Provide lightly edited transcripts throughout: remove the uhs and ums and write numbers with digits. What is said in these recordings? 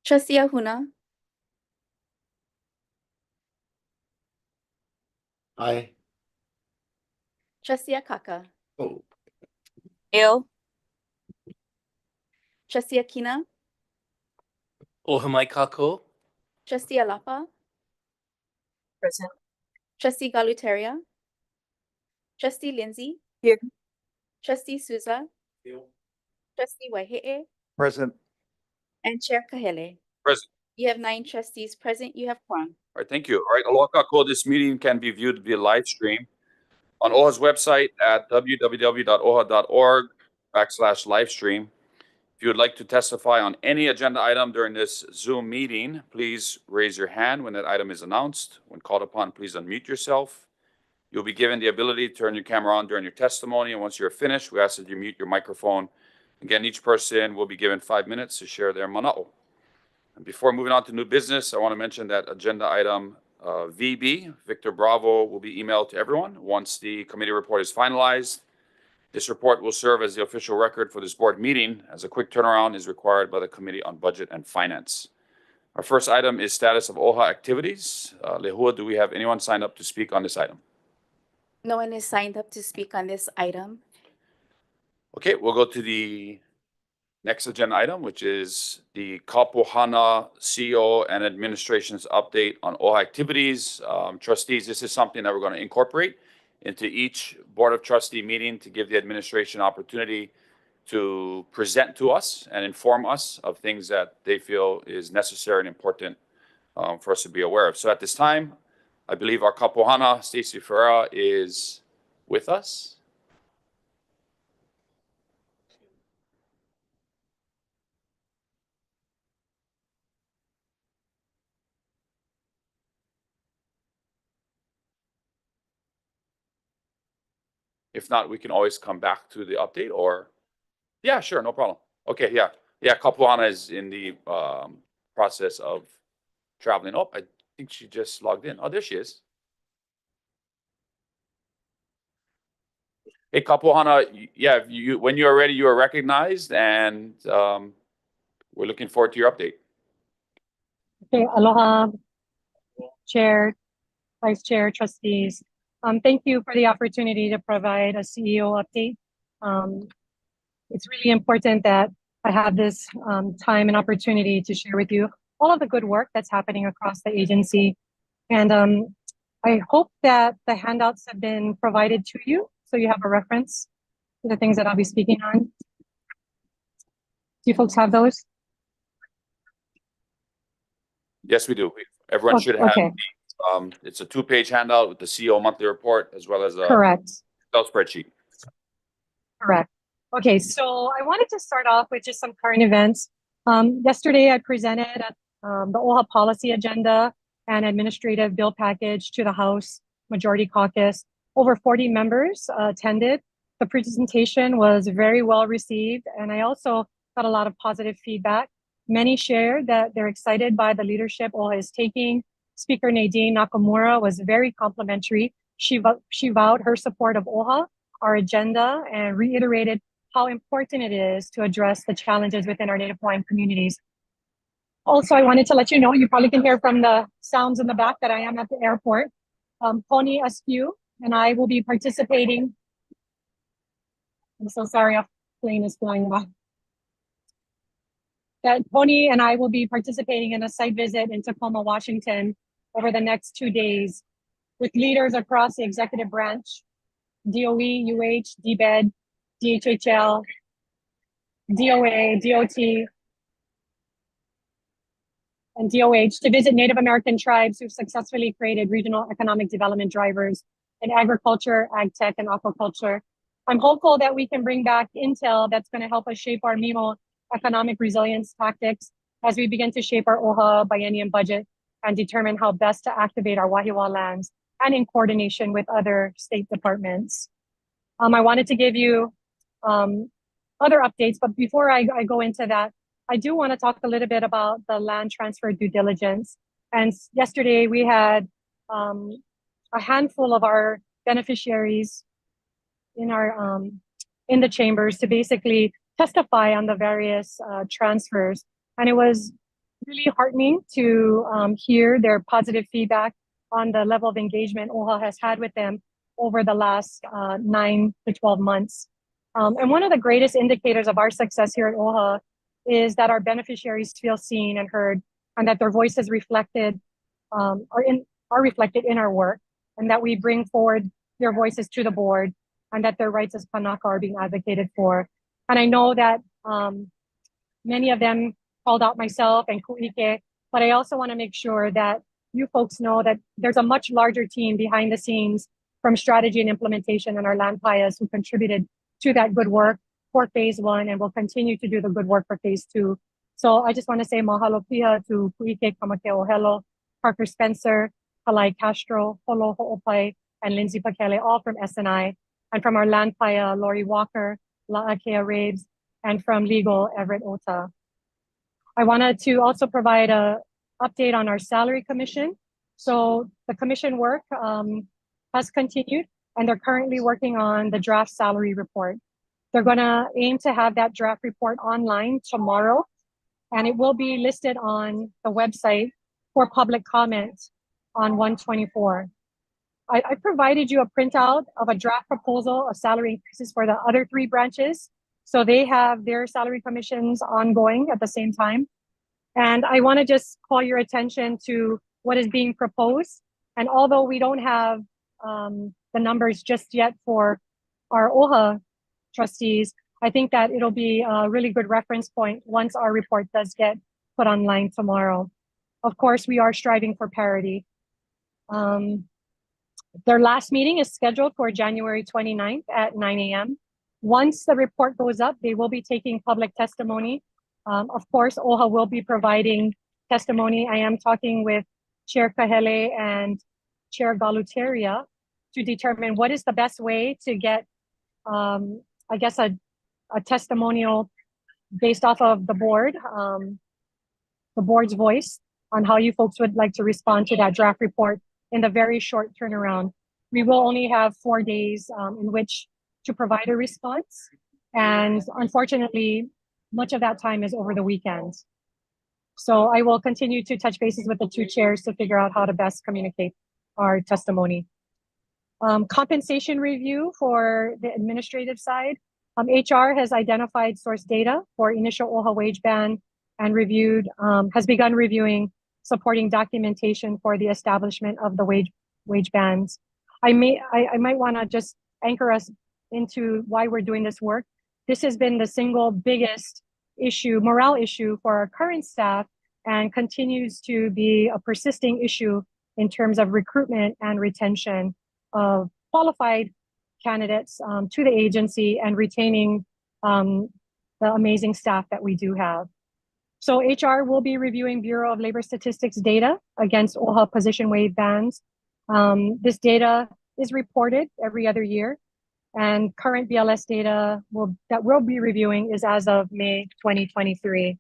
Trustee Ahuna, Aye. Trustee Akaka, Oh. Ill. Trustee Akina, Ohamai kako. Trustee Alapa, Present. Trustee Galuteria, Trustee Lindsay, Here. Trustee Souza, Trustee Waihe'e, Present. and Chair Kahele. Present. You have 9 trustees present. You have quorum. All right, thank you. All right, aloha kako. This meeting can be viewed via live stream on OHA's website at www.oha.org/livestream. If you would like to testify on any agenda item during this Zoom meeting, please raise your hand when that item is announced. When called upon, please unmute yourself. You'll be given the ability to turn your camera on during your testimony, and once you're finished, we ask that you mute your microphone. Again, each person will be given 5 minutes to share their mana'o. And before moving on to new business, I want to mention that agenda item VB, Victor Bravo, will be emailed to everyone once the committee report is finalized. This report will serve as the official record for this board meeting, as a quick turnaround is required by the Committee on Budget and Finance. Our first item is status of OHA activities. Lehua, do we have anyone signed up to speak on this item? No one is signed up to speak on this item. Okay, we'll go to the next agenda item, which is the Pouhana CEO and administration's update on OHA activities. Trustees, this is something that we're going to incorporate into each Board of Trustee meeting to give the administration opportunity to present to us and inform us of things that they feel is necessary and important for us to be aware of. So at this time, I believe our Pouhana, Stacey Ferreira, is with us. If not, we can always come back to the update or, yeah, sure, no problem. Okay, yeah. Yeah, Pouhana is in the process of traveling. Oh, I think she just logged in. Oh, there she is. Hey, Pouhana, yeah, when you are ready, you are recognized, and we're looking forward to your update. Okay, aloha, Chair, Vice Chair, Trustees. Thank you for the opportunity to provide a CEO update. It's really important that I have this time and opportunity to share with you all of the good work that's happening across the agency. And I hope that the handouts have been provided to you, so you have a reference to the things that I'll be speaking on. Do you folks have those? Yes, we do. Everyone should have. Okay. It's a 2-page handout with the CEO monthly report as well as a Correct. Excel spreadsheet. Correct. Okay, so I wanted to start off with just some current events. Yesterday, I presented at, the OHA policy agenda and administrative bill package to the House Majority Caucus. Over 40 members attended. The presentation was very well received, and I also got a lot of positive feedback. Many shared that they're excited by the leadership OHA is taking. Speaker Nadine Nakamura was very complimentary. She vowed her support of OHA, our agenda, and reiterated how important it is to address the challenges within our Native Hawaiian communities. Also, I wanted to let you know, you probably can hear from the sounds in the back that I am at the airport. Pony Askew and I will be participating. I'm so sorry, a plane is flying by. That Pony and I will be participating in a site visit in Tacoma, Washington over the next 2 days with leaders across the executive branch, DOE, UH, DBED, DHHL, DOA, DOT, and DOH to visit Native American tribes who've successfully created regional economic development drivers in agriculture, ag tech, and aquaculture. I'm hopeful that we can bring back intel that's going to help us shape our MIMO economic resilience tactics as we begin to shape our OHA biennium budget and determine how best to activate our Wahiawa lands and in coordination with other state departments. I wanted to give you other updates, but before I go into that, I do want to talk a little bit about the land transfer due diligence. And yesterday we had a handful of our beneficiaries in our in the chambers to basically testify on the various transfers. And it was really heartening to hear their positive feedback on the level of engagement OHA has had with them over the last 9 to 12 months. And one of the greatest indicators of our success here at OHA is that our beneficiaries feel seen and heard, and that their voices reflected are reflected in our work, and that we bring forward their voices to the board, and that their rights as Kanaka are being advocated for. And I know that many of them called out myself and Kuike, but I also want to make sure that you folks know that there's a much larger team behind the scenes from strategy and implementation and our land payas who contributed to that good work for phase 1 and will continue to do the good work for phase 2. So I just want to say mahalo piha to Kuike Kamakeo Ohelo, Parker Spencer, Kalai Castro, Holo Ho'opai, and Lindsay Pakele, all from SNI, and from our land paya, Lori Walker, La'akea Raves, and from legal, Everett Ota. I wanted to also provide a update on our salary commission. So the commission work has continued, and they're currently working on the draft salary report. They're gonna aim to have that draft report online tomorrow, and it will be listed on the website for public comment on 1/24. I provided you a printout of a draft proposal of salary increases for the other 3 branches. So they have their salary commissions ongoing at the same time. And I want to just call your attention to what is being proposed. And although we don't have the numbers just yet for our OHA trustees, I think that it'll be a really good reference point once our report does get put online tomorrow. Of course, we are striving for parity. Their last meeting is scheduled for January 29th at 9 a.m. Once the report goes up, they will be taking public testimony. Of course, OHA will be providing testimony. I am talking with Chair Kahele and Chair Galuteria to determine what is the best way to get, I guess, a testimonial based off of the board's voice on how you folks would like to respond to that draft report in the very short turnaround. We will only have 4 days in which to provide a response. And unfortunately, much of that time is over the weekend. So I will continue to touch bases with the 2 chairs to figure out how to best communicate our testimony. Compensation review for the administrative side. HR has identified source data for initial OHA wage band and has begun reviewing supporting documentation for the establishment of the wage bands. I might want to just anchor us into why we're doing this work. This has been the single biggest morale issue for our current staff, and continues to be a persisting issue in terms of recruitment and retention of qualified candidates to the agency, and retaining the amazing staff that we do have. So HR will be reviewing Bureau of Labor Statistics data against OHA position wage bands. This data is reported every other year, and current BLS data that we'll be reviewing is as of May 2023.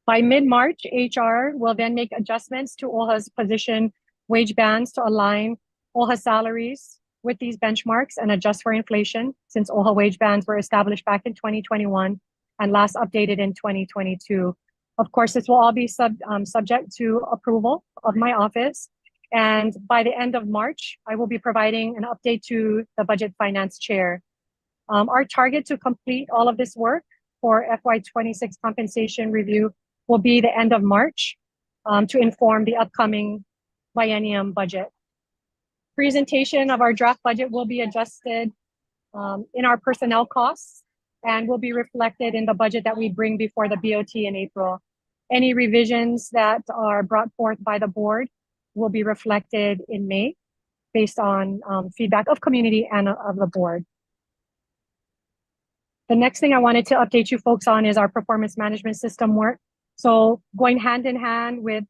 By mid-March, HR will then make adjustments to OHA's position wage bands to align OHA salaries with these benchmarks and adjust for inflation, since OHA wage bands were established back in 2021 and last updated in 2022. Of course, this will all be subject to approval of my office. And by the end of March, I will be providing an update to the Budget Finance Chair. Our target to complete all of this work for FY26 compensation review will be the end of March to inform the upcoming biennium budget. Presentation of our draft budget will be adjusted in our personnel costs and will be reflected in the budget that we bring before the BOT in April. Any revisions that are brought forth by the board will be reflected in May based on feedback of community and of the board. The next thing I wanted to update you folks on is our performance management system work. So going hand in hand with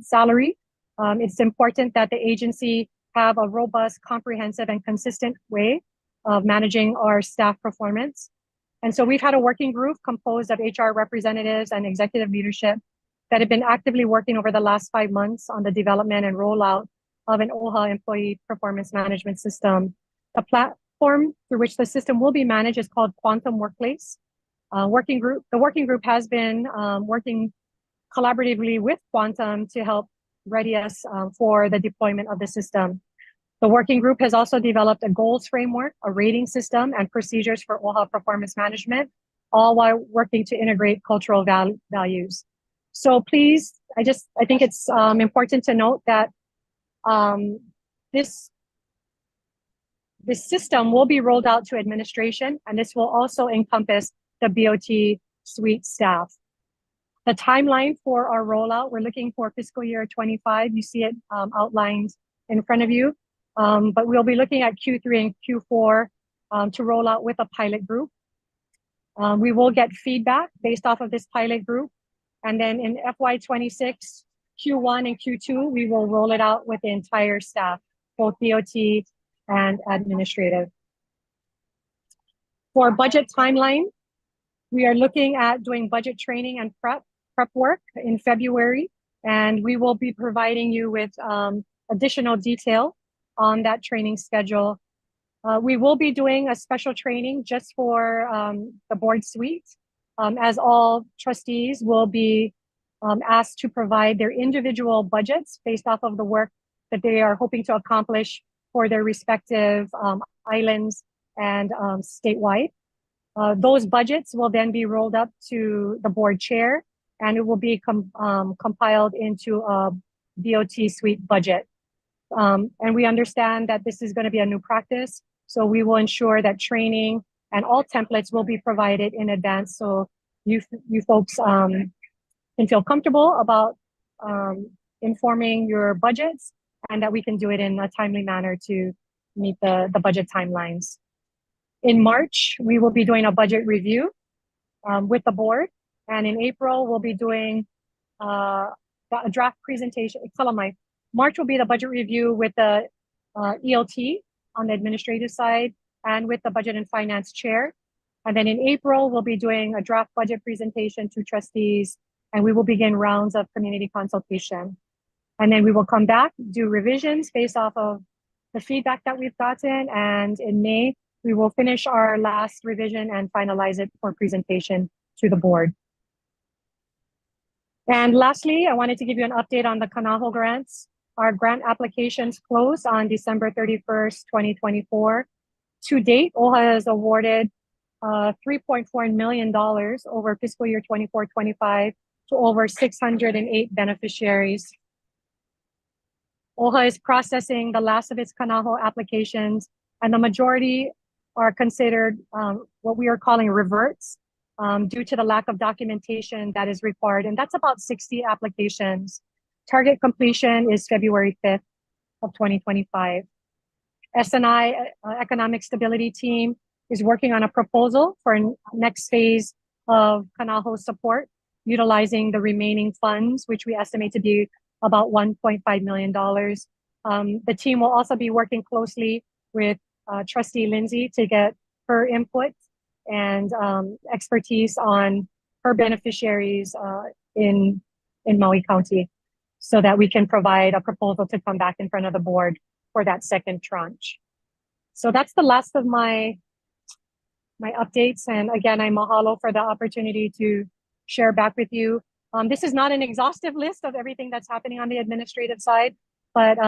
salary, it's important that the agency have a robust, comprehensive, and consistent way of managing our staff performance. And so we've had a working group composed of HR representatives and executive leadership that have been actively working over the last 5 months on the development and rollout of an OHA employee performance management system. The platform through which the system will be managed is called Quantum Workplace. The working group has been working collaboratively with Quantum to help ready us for the deployment of the system. The working group has also developed a goals framework, a rating system, and procedures for OHA performance management, all while working to integrate cultural values. So please, I think it's important to note that this system will be rolled out to administration, and this will also encompass the BOT suite staff. The timeline for our rollout, we're looking for fiscal year 25. You see it outlined in front of you. But we'll be looking at Q3 and Q4 to roll out with a pilot group. We will get feedback based off of this pilot group. And then in FY26, Q1 and Q2, we will roll it out with the entire staff, both BOT and administrative. For budget timeline, we are looking at doing budget training and prep work in February. And we will be providing you with additional detail on that training schedule. We will be doing a special training just for the board suite, as all trustees will be asked to provide their individual budgets based off of the work that they are hoping to accomplish for their respective islands and statewide. Those budgets will then be rolled up to the board chair, and it will be compiled into a BOT suite budget. And we understand that this is going to be a new practice, so we will ensure that training and all templates will be provided in advance, so you folks can feel comfortable about informing your budgets, and that we can do it in a timely manner to meet the budget timelines. In March, we will be doing a budget review with the board, and in April, we'll be doing a draft presentation. March will be the budget review with the ELT on the administrative side and with the budget and finance chair. And then in April, we'll be doing a draft budget presentation to trustees, and we will begin rounds of community consultation. And then we will come back, do revisions based off of the feedback that we've gotten. And in May, we will finish our last revision and finalize it for presentation to the board. And lastly, I wanted to give you an update on the Kanaho grants. Our grant applications closed on December 31st, 2024. To date, OHA has awarded $3.4 million over fiscal year 24-25 to over 608 beneficiaries. OHA is processing the last of its Kanaho applications, and the majority are considered what we are calling reverts due to the lack of documentation that is required, and that's about 60 applications. Target completion is February 5th of 2025. S&I Economic Stability Team is working on a proposal for a next phase of Kanaho support, utilizing the remaining funds, which we estimate to be about $1.5 million. The team will also be working closely with Trustee Lindsay to get her input and expertise on her beneficiaries in Maui County, so that we can provide a proposal to come back in front of the board for that second tranche. So that's the last of my updates. And again, I mahalo for the opportunity to share back with you. This is not an exhaustive list of everything that's happening on the administrative side, but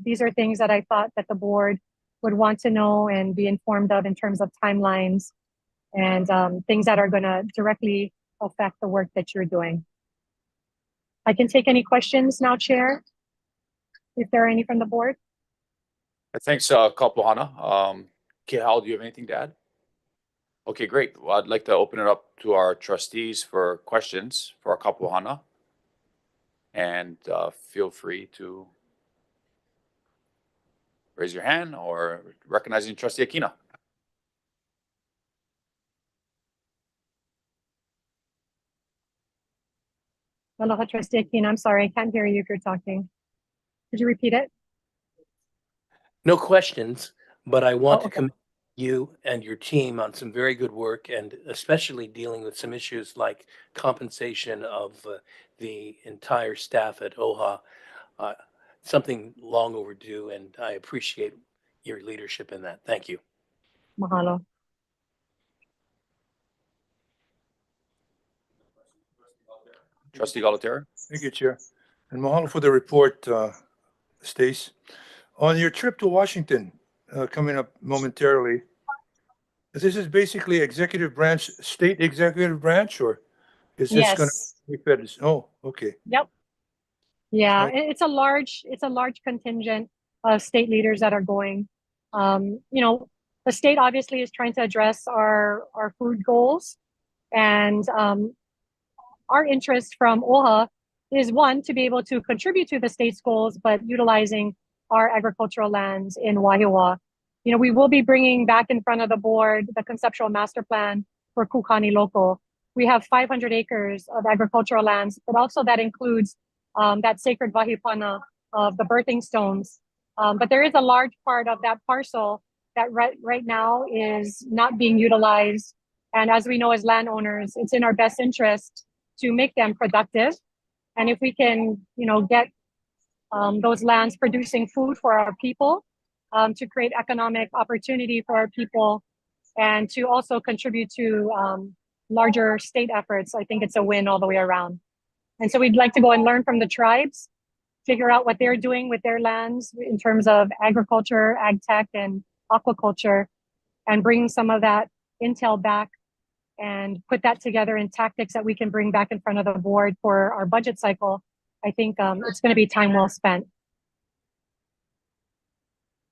these are things that I thought that the board would want to know and be informed of in terms of timelines and things that are going to directly affect the work that you're doing. I can take any questions now, Chair, if there are any from the board. Thanks, Pouhana. Kehal, do you have anything to add? Okay, great. Well, I'd like to open it up to our trustees for questions for our Pouhana. And feel free to raise your hand or recognizing Trustee Akina. Aloha, Trustee Akina. I'm sorry, I can't hear you if you're talking. Could you repeat it? No questions, but I want to okay. commend you and your team on some very good work, and especially dealing with some issues like compensation of the entire staff at OHA. Something long overdue, and I appreciate your leadership in that. Thank you. Mahalo. Trustee Galatera? Thank you, Chair. And mahalo for the report, Stace. On your trip to Washington, coming up momentarily, this is basically executive branch, state executive branch, or is this going Yes. to be feds? Oh, okay. Yep. Yeah, Right. it's a large contingent of state leaders that are going. You know, the state obviously is trying to address our food goals, and our interest from OHA is one, to be able to contribute to the state's goals, but utilizing our agricultural lands in Wahiawa. You know, we will be bringing back in front of the board the conceptual master plan for Kukani Local. We have 500 acres of agricultural lands, but also that includes that sacred Vahipana of the birthing stones. But there is a large part of that parcel that right now is not being utilized. And as we know as landowners, it's in our best interest to make them productive. And if we can, you know, get those lands producing food for our people, to create economic opportunity for our people, and to also contribute to larger state efforts, I think it's a win all the way around. And so we'd like to go and learn from the tribes, figure out what they're doing with their lands in terms of agriculture, ag tech, and aquaculture, and bring some of that intel back and put that together in tactics that we can bring back in front of the board for our budget cycle. I think it's going to be time well spent.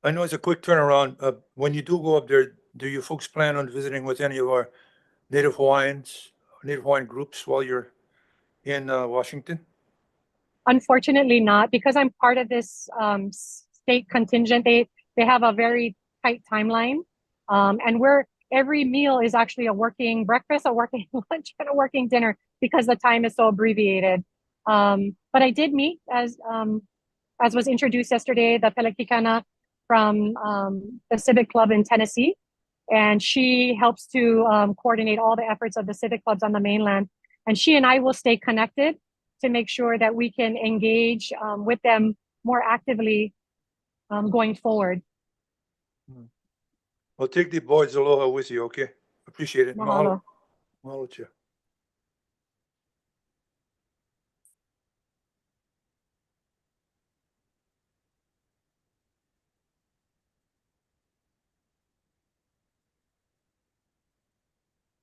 I know it's a quick turnaround. When you do go up there, do you folks plan on visiting with any of our Native Hawaiian groups while you're in Washington? Unfortunately not, because I'm part of this state contingent. They have a very tight timeline, and every meal is actually a working breakfast, a working lunch, and a working dinner because the time is so abbreviated. But I did meet, as was introduced yesterday, the Pelekikana from the Civic Club in Tennessee, and she helps to coordinate all the efforts of the civic clubs on the mainland. And she and I will stay connected to make sure that we can engage with them more actively going forward. Well, take the boys' aloha with you, okay? Appreciate it. Mahalo. Mahalo, Chair.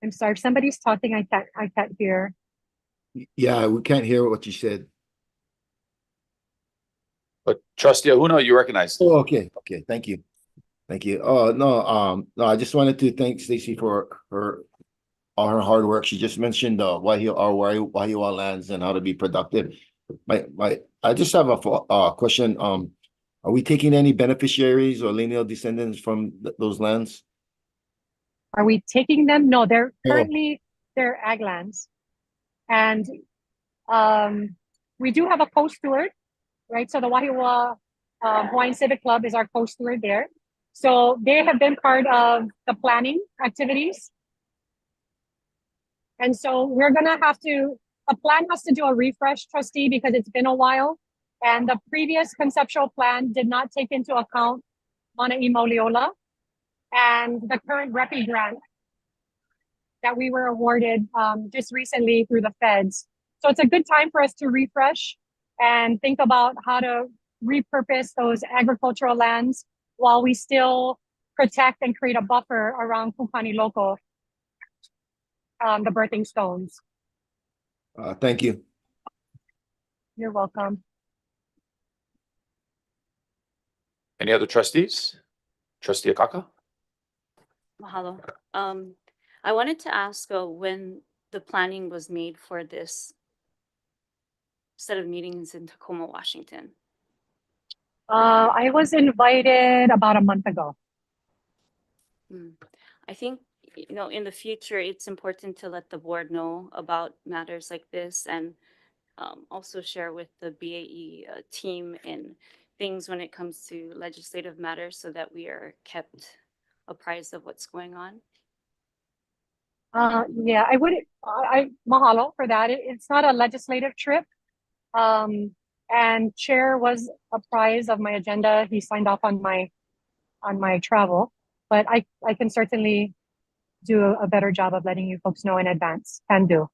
I'm sorry, if somebody's talking, I can't hear. Yeah, we can't hear what you said. But Trustee Ahuna, you recognize. Oh, okay, thank you. Oh, no, I just wanted to thank Stacy for all her hard work. She just mentioned our Wahiawa lands and how to be productive. I just have a question. Are we taking any beneficiaries or lineal descendants from those lands? Are we taking them? No, they're currently they're ag lands, and we do have a co-steward, right? So the Wahiawa Hawaiian Civic Club is our co-steward there. So they have been part of the planning activities. And so we're gonna have to, a plan has to do a refresh, trustee, because it's been a while. And the previous conceptual plan did not take into account Manaʻi Mauliola and the current REPI grant that we were awarded just recently through the feds. So it's a good time for us to refresh and think about how to repurpose those agricultural lands while we still protect and create a buffer around Kukani Local, the birthing stones. Thank you. You're welcome. Any other trustees? Trustee Akaka? Mahalo. I wanted to ask when the planning was made for this set of meetings in Tacoma, Washington. I was invited about a month ago. I think, you know, in the future, it's important to let the board know about matters like this and also share with the BAE team in things when it comes to legislative matters so that we are kept apprised of what's going on. Yeah, I mahalo for that. It's not a legislative trip. And Chair was apprised of my agenda. He signed off on my travel. but I can certainly do a better job of letting you folks know in advance. Can do.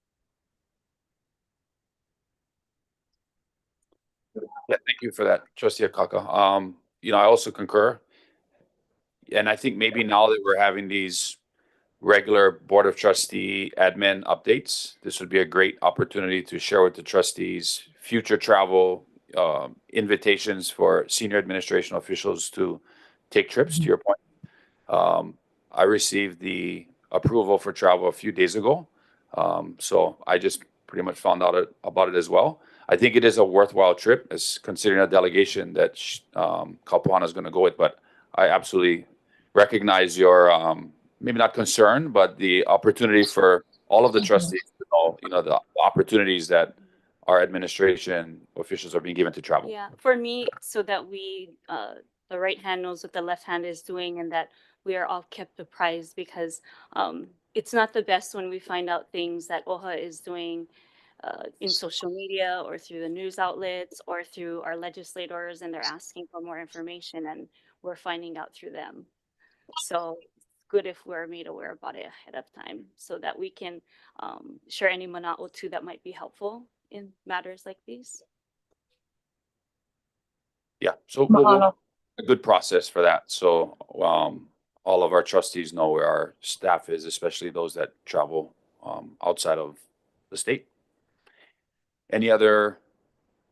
Yeah, thank you for that, Trustee Akaka. I also concur. And I think maybe now that we're having these regular Board of Trustee admin updates, this would be a great opportunity to share with the trustees future travel invitations for senior administration officials to take trips, to your point. I received the approval for travel a few days ago. So I just pretty much found out about it as well. I think it is a worthwhile trip, as considering a delegation that Pouhana is going to go with. But I absolutely recognize your maybe not concern, but the opportunity for all of the trustees to know, the opportunities that our administration officials are being given to travel. Yeah, for me, so that we, the right hand knows what the left hand is doing and that we are all kept apprised, because it's not the best when we find out things that OHA is doing in social media or through the news outlets or through our legislators, and they're asking for more information and we're finding out through them. So it's good if we're made aware about it ahead of time so that we can share any mana'o too that might be helpful in matters like these. Yeah, so Mahalo. a good process for that. So all of our trustees know where our staff is, especially those that travel outside of the state. Any other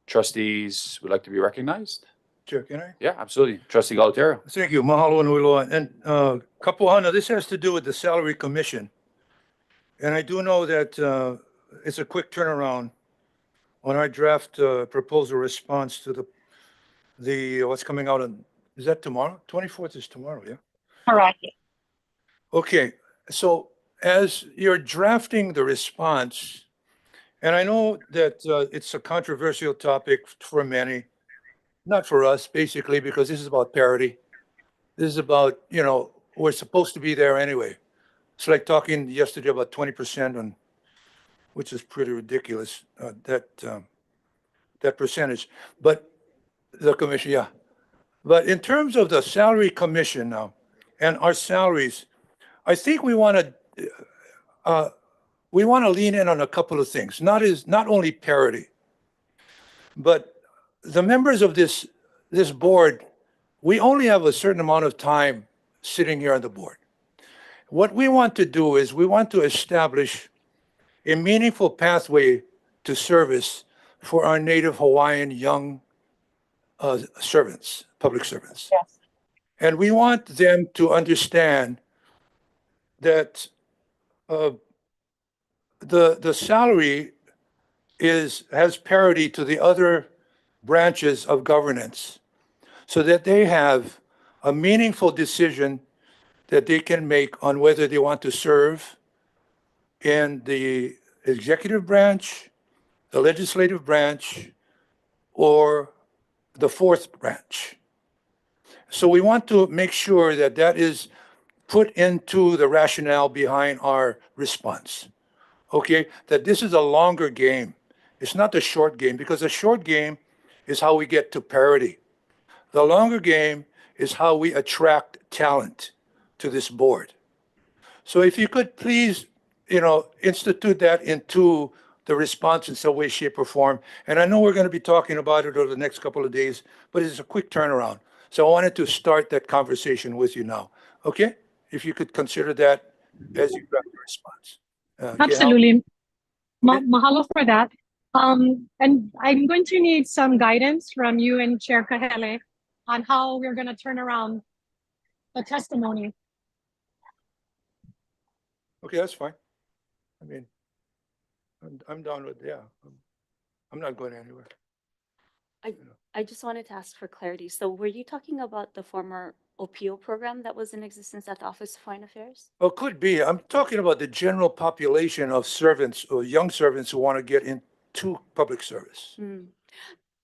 trustees would like to be recognized? Chair, can I? Yeah, absolutely. Trustee Galutero. Thank you. Mahalo nui loa. And Pouhana, this has to do with the salary commission. And I do know that it's a quick turnaround on our draft proposal response to the what's coming out on, is that tomorrow? 24th is tomorrow, yeah? Correct. Okay, so as you're drafting the response, and I know that it's a controversial topic for many, not for us, basically, because this is about parity. This is about, we're supposed to be there anyway. It's like talking yesterday about 20% on, which is pretty ridiculous, that percentage. But the commission, yeah. But in terms of the salary commission now and our salaries, I think we want to lean in on a couple of things. Not only parity, but the members of this board, we only have a certain amount of time sitting here on the board. What we want to do is we want to establish a meaningful pathway to service for our native Hawaiian young servants, public servants. Yes. And we want them to understand that the salary has parity to the other branches of governance, so that they have a meaningful decision that they can make on whether they want to serve in the executive branch, the legislative branch, or the fourth branch. So we want to make sure that that is put into the rationale behind our response. Okay, that this is a longer game. It's not the short game, because the short game is how we get to parity. The longer game is how we attract talent to this board. So if you could please, institute that into the response in some way, shape, or form. And I know we're going to be talking about it over the next couple of days, but it's a quick turnaround. So I wanted to start that conversation with you now. Okay? If you could consider that as you draft the response. Absolutely. Okay. Mahalo for that. And I'm going to need some guidance from you and Chair Kahele on how we're going to turn around the testimony. Okay, that's fine. I mean, I'm down with, yeah. I'm not going anywhere. I just wanted to ask for clarity. So were you talking about the former OPO program that was in existence at the Office of Foreign Affairs? Well, could be. I'm talking about the general population of servants or young servants who want to get into public service.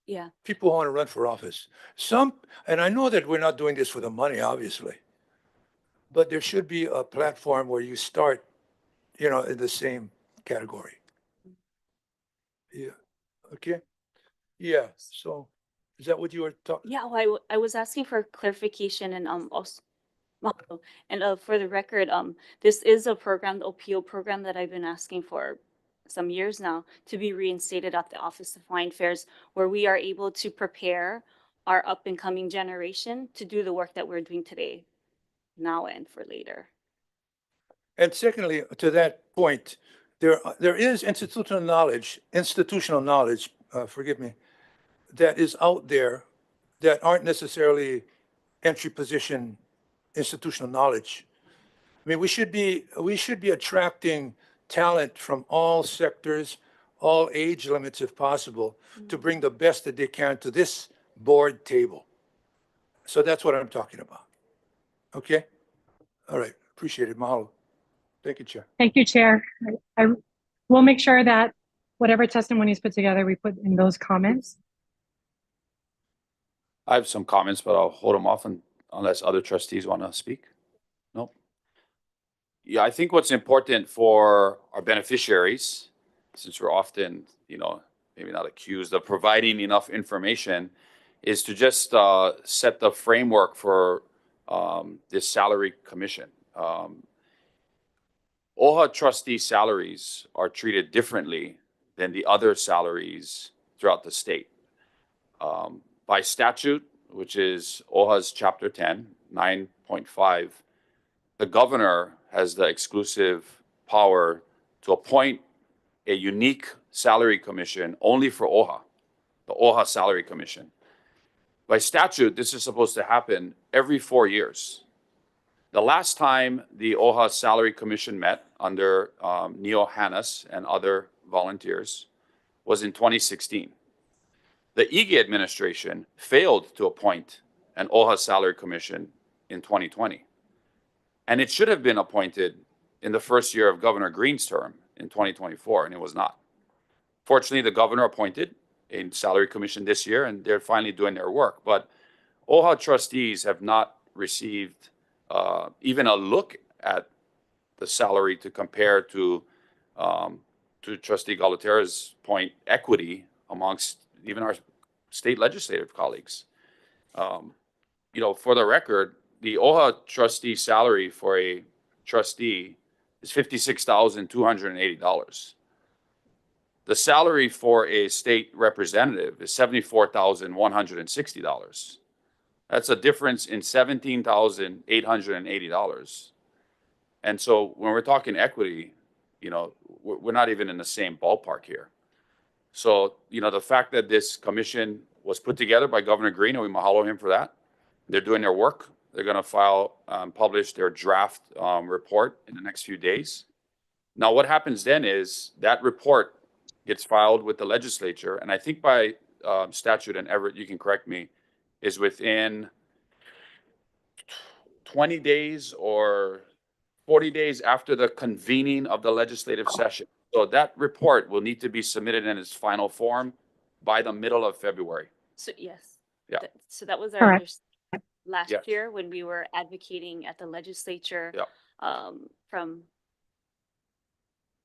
Yeah. People who want to run for office. And I know that we're not doing this for the money, obviously, but there should be a platform where you start, in the same category. Yeah. Okay. Yeah. So is that what you were talking? Yeah, well, I was asking for clarification and also Mahalo. And for the record, this is a program, the OPO program, that I've been asking for some years now to be reinstated at the Office of Hawaiian Affairs, where we are able to prepare our up and coming generation to do the work that we're doing today, now and for later. And secondly, to that point, there is institutional knowledge, forgive me, that is out there that aren't necessarily entry position institutional knowledge. I mean, we should be attracting talent from all sectors, all age limits if possible, to bring the best that they can to this board table. So that's what I'm talking about. Okay? All right. Appreciate it. Mahalo. Thank you, Chair. Thank you, Chair. I will make sure that whatever testimony is put together, we put in those comments. I have some comments, but I'll hold them off unless other trustees want to speak. No. Yeah, I think what's important for our beneficiaries, since we're often, maybe not accused of providing enough information, is to just set the framework for this salary commission. OHA trustee salaries are treated differently than the other salaries throughout the state. By statute, which is OHA's Chapter 10, 9.5, the governor has the exclusive power to appoint a unique salary commission only for OHA, the OHA Salary Commission. By statute, this is supposed to happen every 4 years. The last time the OHA Salary Commission met under Neo Hannes and other volunteers was in 2016. The IGE administration failed to appoint an OHA Salary Commission in 2020. And it should have been appointed in the first year of Governor Green's term in 2024, and it was not. Fortunately, the governor appointed a salary commission this year, and they're finally doing their work. But OHA trustees have not received even a look at the salary to compare to Trustee Galutera's point, equity amongst even our state legislative colleagues. For the record, the OHA trustee salary for a trustee is $56,280. The salary for a state representative is $74,160. That's a difference in $17,880. And so when we're talking equity, we're not even in the same ballpark here. So, the fact that this commission was put together by Governor Green, and we mahalo him for that. They're doing their work. They're going to publish their draft report in the next few days. Now, what happens then is that report gets filed with the legislature, and I think by statute, and Everett, you can correct me, is within 20 days or 40 days after the convening of the legislative session. So that report will need to be submitted in its final form by the middle of February. So yes. Yeah. So that was our Correct. understanding last Yes. year when we were advocating at the legislature. Yeah. From,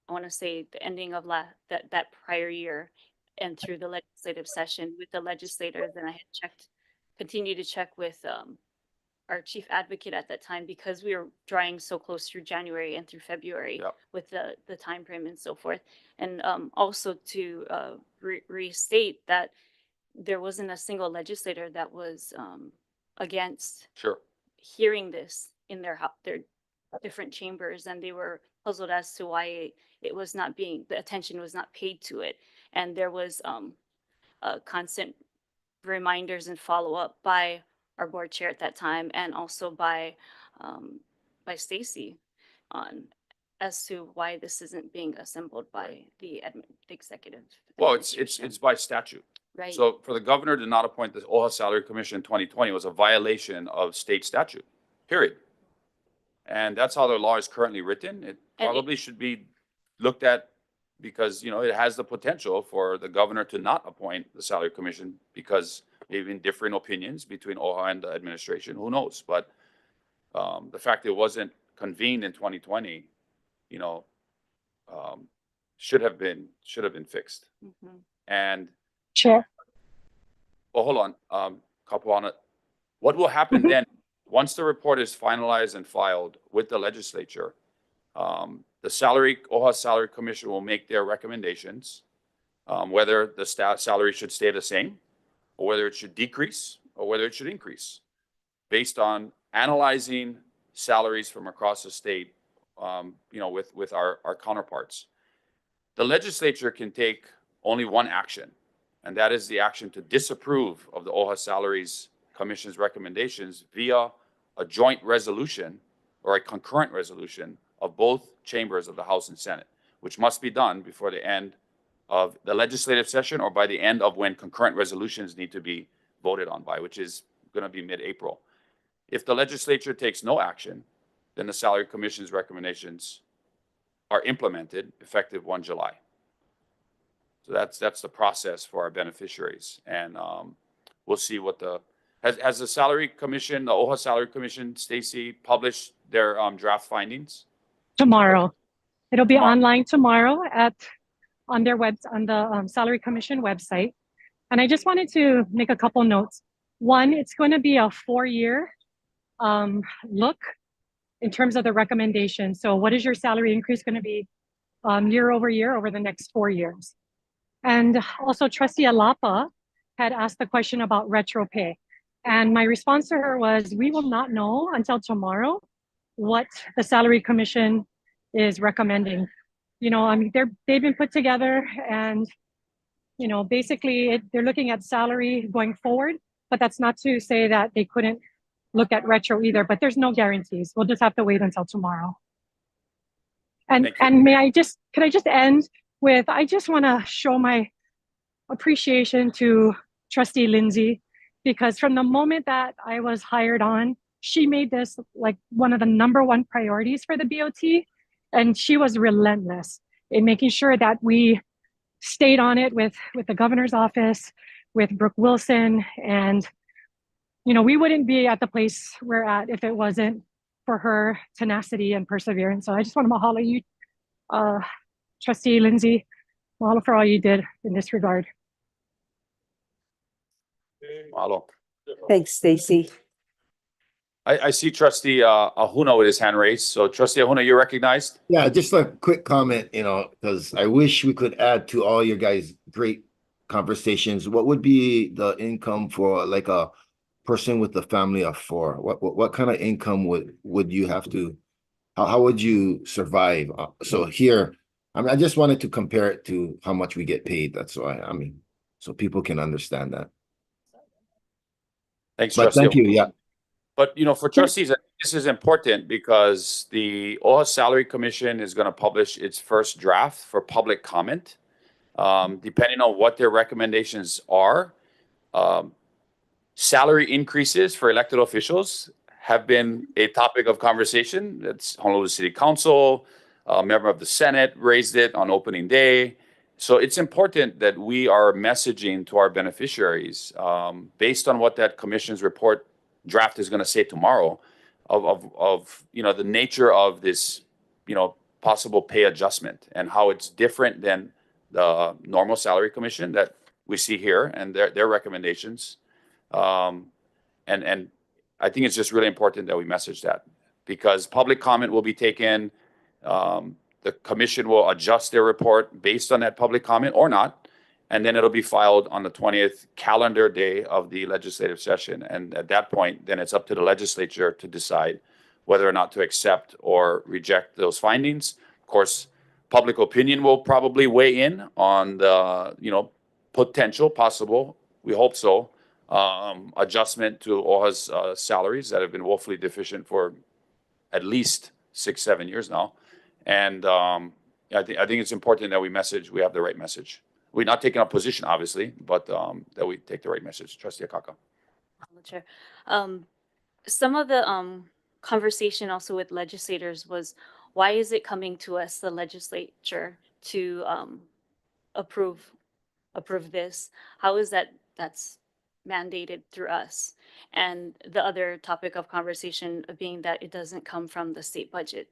I want to say, the ending of that prior year and through the legislative session with the legislators. And I had continued to check with our chief advocate at that time, because we were drawing so close through January and through February with the time frame and so forth. And also to restate that there wasn't a single legislator that was against hearing this in their different chambers, and they were puzzled as to why the attention was not paid to it. And there was constant reminders and follow-up by our board chair at that time, and also by Stacy as to why this isn't being assembled by the executive. Well, it's by statute. Right. So for the governor to not appoint the OHA Salary Commission in 2020 was a violation of state statute, period. And that's how the law is currently written. It probably should be looked at because, it has the potential for the governor to not appoint the Salary Commission because maybe in different opinions between OHA and the administration, who knows? But the fact it wasn't convened in 2020, should have been fixed. Mm-hmm. And Chair. well, hold on, Pouhana. What will happen then once the report is finalized and filed with the legislature, the OHA Salary Commission will make their recommendations, whether the salary should stay the same, or whether it should decrease, or whether it should increase, based on analyzing salaries from across the state, with our counterparts. The legislature can take only one action, and that is the action to disapprove of the OHA Salaries Commission's recommendations via a joint resolution or a concurrent resolution of both chambers of the House and Senate, which must be done before the end of the legislative session or by the end of when concurrent resolutions need to be voted on by, which is going to be mid-April. If the legislature takes no action, then the Salary Commission's recommendations are implemented effective 1 July. So that's the process for our beneficiaries. And we'll see what has the Salary Commission, the OHA Salary Commission, Stacy, published their draft findings? Tomorrow. It'll be Tomorrow. online tomorrow on the Salary Commission website. And I just wanted to make a couple notes. One, it's going to be a 4-year look in terms of the recommendation. So what is your salary increase going to be year over year over the next 4 years? And also Trustee Alapa had asked the question about retro pay. And my response to her was, we will not know until tomorrow what the Salary Commission is recommending. I mean, they've been put together, and basically they're looking at salary going forward, but that's not to say that they couldn't look at retro either, but there's no guarantees. We'll just have to wait until tomorrow. And could I just end with, I just want to show my appreciation to Trustee Lindsay, because from the moment that I was hired on, she made this like one of the #1 priorities for the BOT. And she was relentless in making sure that we stayed on it with the governor's office, with Brooke Wilson. And, we wouldn't be at the place we're at if it wasn't for her tenacity and perseverance. So I just want to mahalo you, Trustee Lindsay. Mahalo for all you did in this regard. Mahalo. Thanks, Stacy. I see Trustee Ahuna with his hand raised. So Trustee Ahuna, you're recognized. Yeah, just a quick comment, because I wish we could add to all your guys' great conversations. What would be the income for like a person with a family of 4? What kind of income would you have to, how would you survive? So here, I just wanted to compare it to how much we get paid. That's why, so people can understand that. Thanks, But Trustee. thank you, yeah. But, for trustees, this is important because the OHA Salary Commission is going to publish its first draft for public comment. Depending on what their recommendations are, salary increases for elected officials have been a topic of conversation. That's Honolulu City Council, a member of the Senate raised it on opening day. So it's important that we are messaging to our beneficiaries based on what that commission's report draft is going to say tomorrow of the nature of this possible pay adjustment and how it's different than the normal salary commission that we see here and their recommendations. And I think it's just really important that we message that because public comment will be taken. The commission will adjust their report based on that public comment or not. And then it'll be filed on the 20th calendar day of the legislative session. And at that point, then it's up to the legislature to decide whether or not to accept or reject those findings. Of course, public opinion will probably weigh in on the, possible, we hope so, adjustment to OHA's salaries that have been woefully deficient for at least 6-7 years now. And I think it's important that we have the right message. We're not taking a position, obviously, but that we take the right message. Trustee Akaka. Chair. Some of the conversation also with legislators was, why is it coming to us, the legislature, to approve this? How is that's mandated through us? And the other topic of conversation being that it doesn't come from the state budget.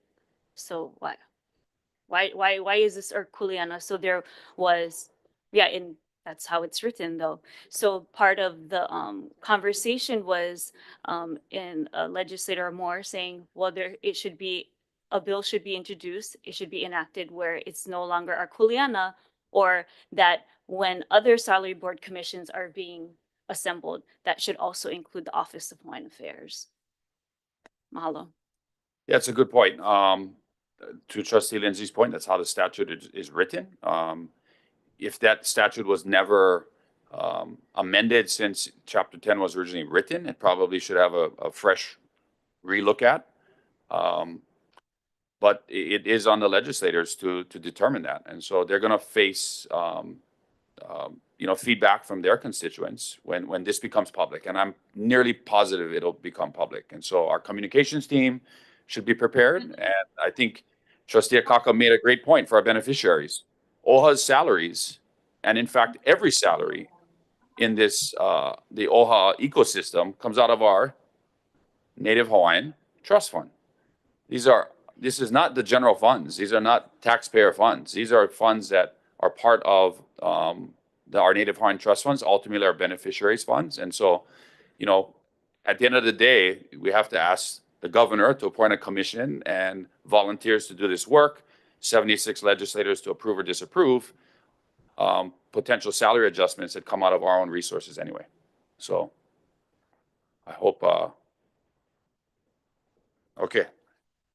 So why is this Kuleana? So there was, in That's how it's written though. So part of the conversation was in Legislator Moore saying, well, a bill should be introduced, it should be enacted where it's no longer our kuleana, or that when other salary board commissions are being assembled, that should also include the Office of Hawaiian Affairs. Mahalo. Yeah, it's a good point. To Trustee Lindsay's point, that's how the statute is written. If that statute was never amended since Chapter 10 was originally written, it probably should have a fresh relook at. But it is on the legislators to determine that, and so they're going to face feedback from their constituents when this becomes public, and I'm nearly positive it'll become public. And so our communications team should be prepared, and I think Trustee Akaka made a great point for our beneficiaries. OHA's salaries, and in fact every salary in this the OHA ecosystem, comes out of our Native Hawaiian Trust Fund. This is not the general funds. These are not taxpayer funds. These are funds that are part of our Native Hawaiian Trust Funds, ultimately our beneficiaries' funds. And so, at the end of the day, we have to ask the governor to appoint a commission and volunteers to do this work, 76 legislators to approve or disapprove potential salary adjustments that come out of our own resources anyway. So I hope, okay.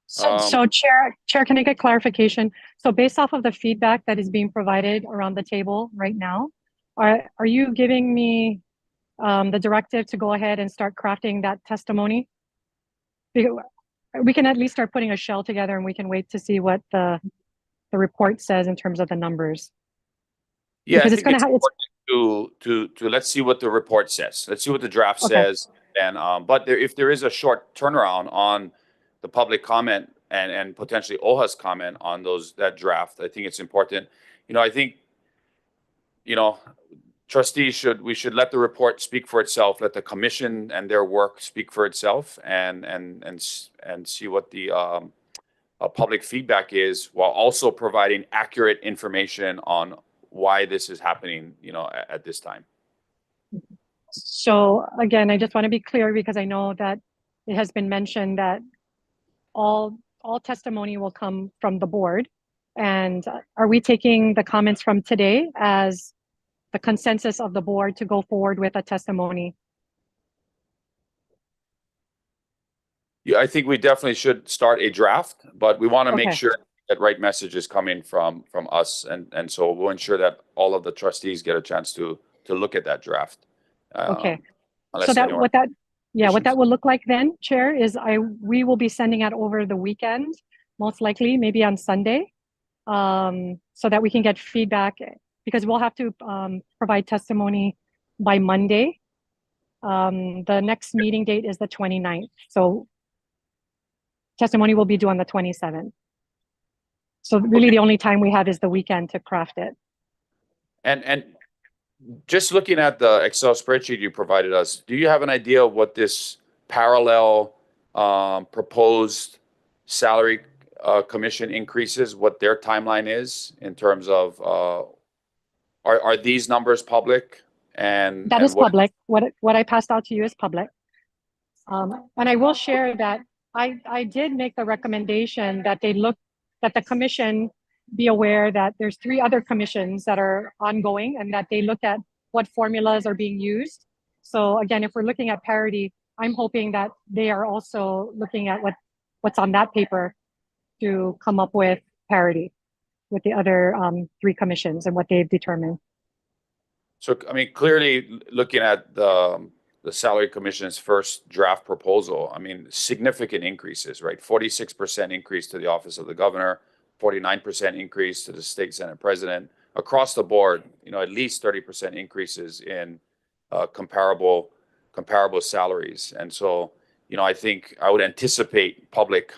So Chair, can I get clarification? So based off of the feedback that is being provided around the table right now, are you giving me the directive to go ahead and start crafting that testimony? We can at least start putting a shell together, and we can wait to see what the report says in terms of the numbers. Yeah, because it's going to let's see what the report says. Let's see what the draft says. And but if there is a short turnaround on the public comment and potentially OHA's comment on that draft, I think it's important. I think, trustees we should let the report speak for itself, let the commission and their work speak for itself, and see what the public feedback is, while also providing accurate information on why this is happening, at this time. So again, I just want to be clear, because I know that it has been mentioned that all testimony will come from the board. And are we taking the comments from today as the consensus of the board to go forward with a testimony? Yeah, I think we definitely should start a draft, but we want to make sure that right message is coming from us. And so we'll ensure that all of the trustees get a chance to look at that draft. So that what that will look like then, Chair, is we will be sending it over the weekend, most likely, maybe on Sunday, so that we can get feedback, because we'll have to provide testimony by Monday. The next meeting date is the 29th. So testimony will be due on the 27th. So really the only time we have is the weekend to craft it. And just looking at the Excel spreadsheet you provided us, do you have an idea of what this parallel proposed salary commission increases, what their timeline is in terms of, are these numbers public? And that is public. What I passed out to you is public. And I will share that I did make the recommendation that that the commission be aware that there's 3 other commissions that are ongoing, and that they look at what formulas are being used. So again, if we're looking at parity, I'm hoping that they are also looking at what's on that paper to come up with parity with the other 3 commissions and what they've determined. So, I mean, clearly looking at the salary commission's first draft proposal, I mean, significant increases, right? 46% increase to the office of the governor, 49% increase to the state senate president, across the board, at least 30% increases in comparable salaries. And so, I think I would anticipate public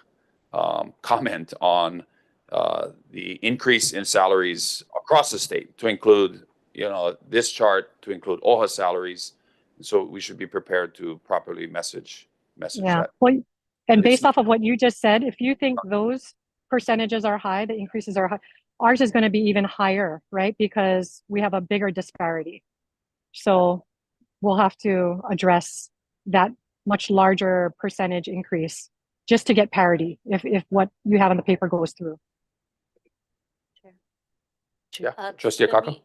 comment on the increase in salaries across the state, to include, this chart, to include OHA salaries. So we should be prepared to properly message that. Well, and based off of what you just said, if you think those percentages are high, the increases are high, ours is going to be even higher, right? Because we have a bigger disparity. So we'll have to address that much larger percentage increase just to get parity if what you have on the paper goes through. Yeah, Trustee The Akaka? me-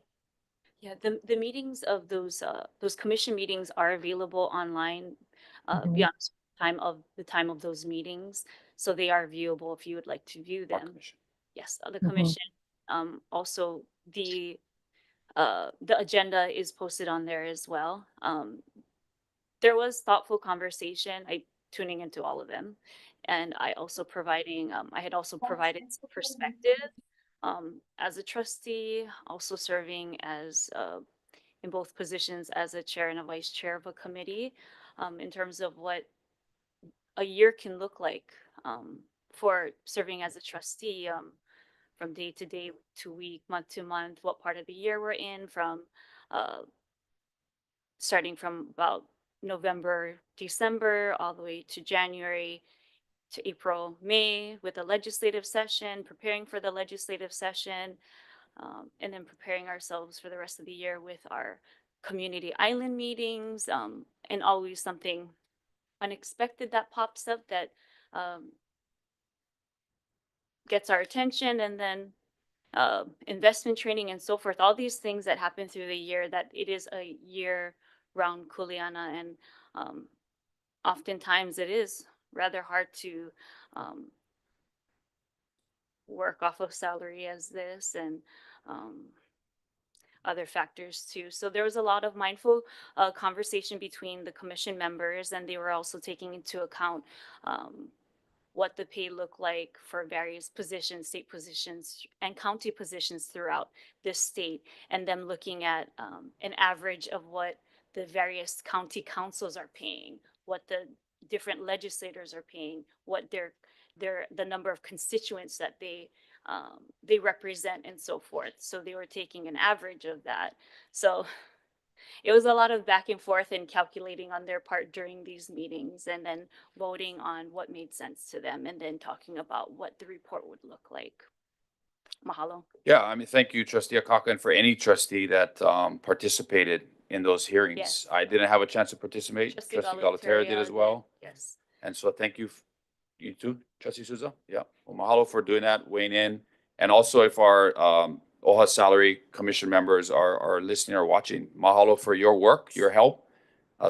Yeah, the meetings of those commission meetings are available online Mhm. beyond the time of those meetings. So they are viewable if you would like to view Our them. commission. Yes, the Mhm. commission. Also the agenda is posted on there as well. There was thoughtful conversation. I tuning into all of them, and I had also provided some perspective as a trustee, also serving as in both positions as a chair and a vice chair of a committee, in terms of what a year can look like for serving as a trustee, from day to day to week, month to month, what part of the year we're in, from uh, starting from about November, December, all the way to January to April, May, with the legislative session, preparing for the legislative session, and then preparing ourselves for the rest of the year with our community island meetings, and always something unexpected that pops up that gets our attention, and then investment training and so forth, all these things that happen through the year, that it is a year round kuleana. And oftentimes it is rather hard to work off of salary as this, and other factors too. So there was a lot of mindful conversation between the commission members, and they were also taking into account what the pay looked like for various positions, state positions and county positions throughout this state, and them looking at an average of what the various county councils are paying, what the different legislators are paying, what the number of constituents that they represent, and so forth. So they were taking an average of that. So it was a lot of back and forth and calculating on their part during these meetings, and then voting on what made sense to them, and then talking about what the report would look like. Mahalo. Yeah, I mean, thank you, Trustee Akaka, and for any trustee that participated in those hearings. Yes. I didn't have a chance to participate. Trustee Trustee Galatera did as well. Yes. And so thank you, you too, Trustee Souza. Yeah, well, mahalo for doing that, weighing in. And also if our OHA salary commission members are listening or watching, mahalo for your work, your help.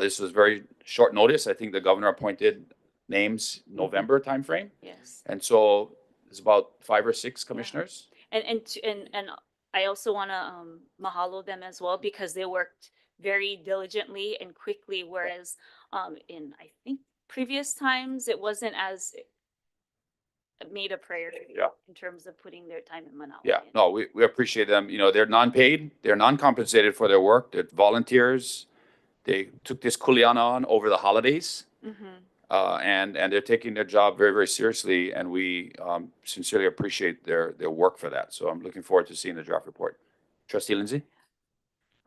This was very short notice. I think the governor appointed names November timeframe. Yes. And so it's about 5 or 6 commissioners. And I also want to mahalo them as well, because they worked very diligently and quickly, whereas in, I think, previous times it wasn't as made a priority in terms of putting their time in Manawa. Yeah, no, we appreciate them. You know, they're non-paid, they're non-compensated for their work. They're volunteers. They took this kuleana on over the holidays. And they're taking their job very, very seriously, and we sincerely appreciate their work for that. So I'm looking forward to seeing the draft report. Trustee Lindsay?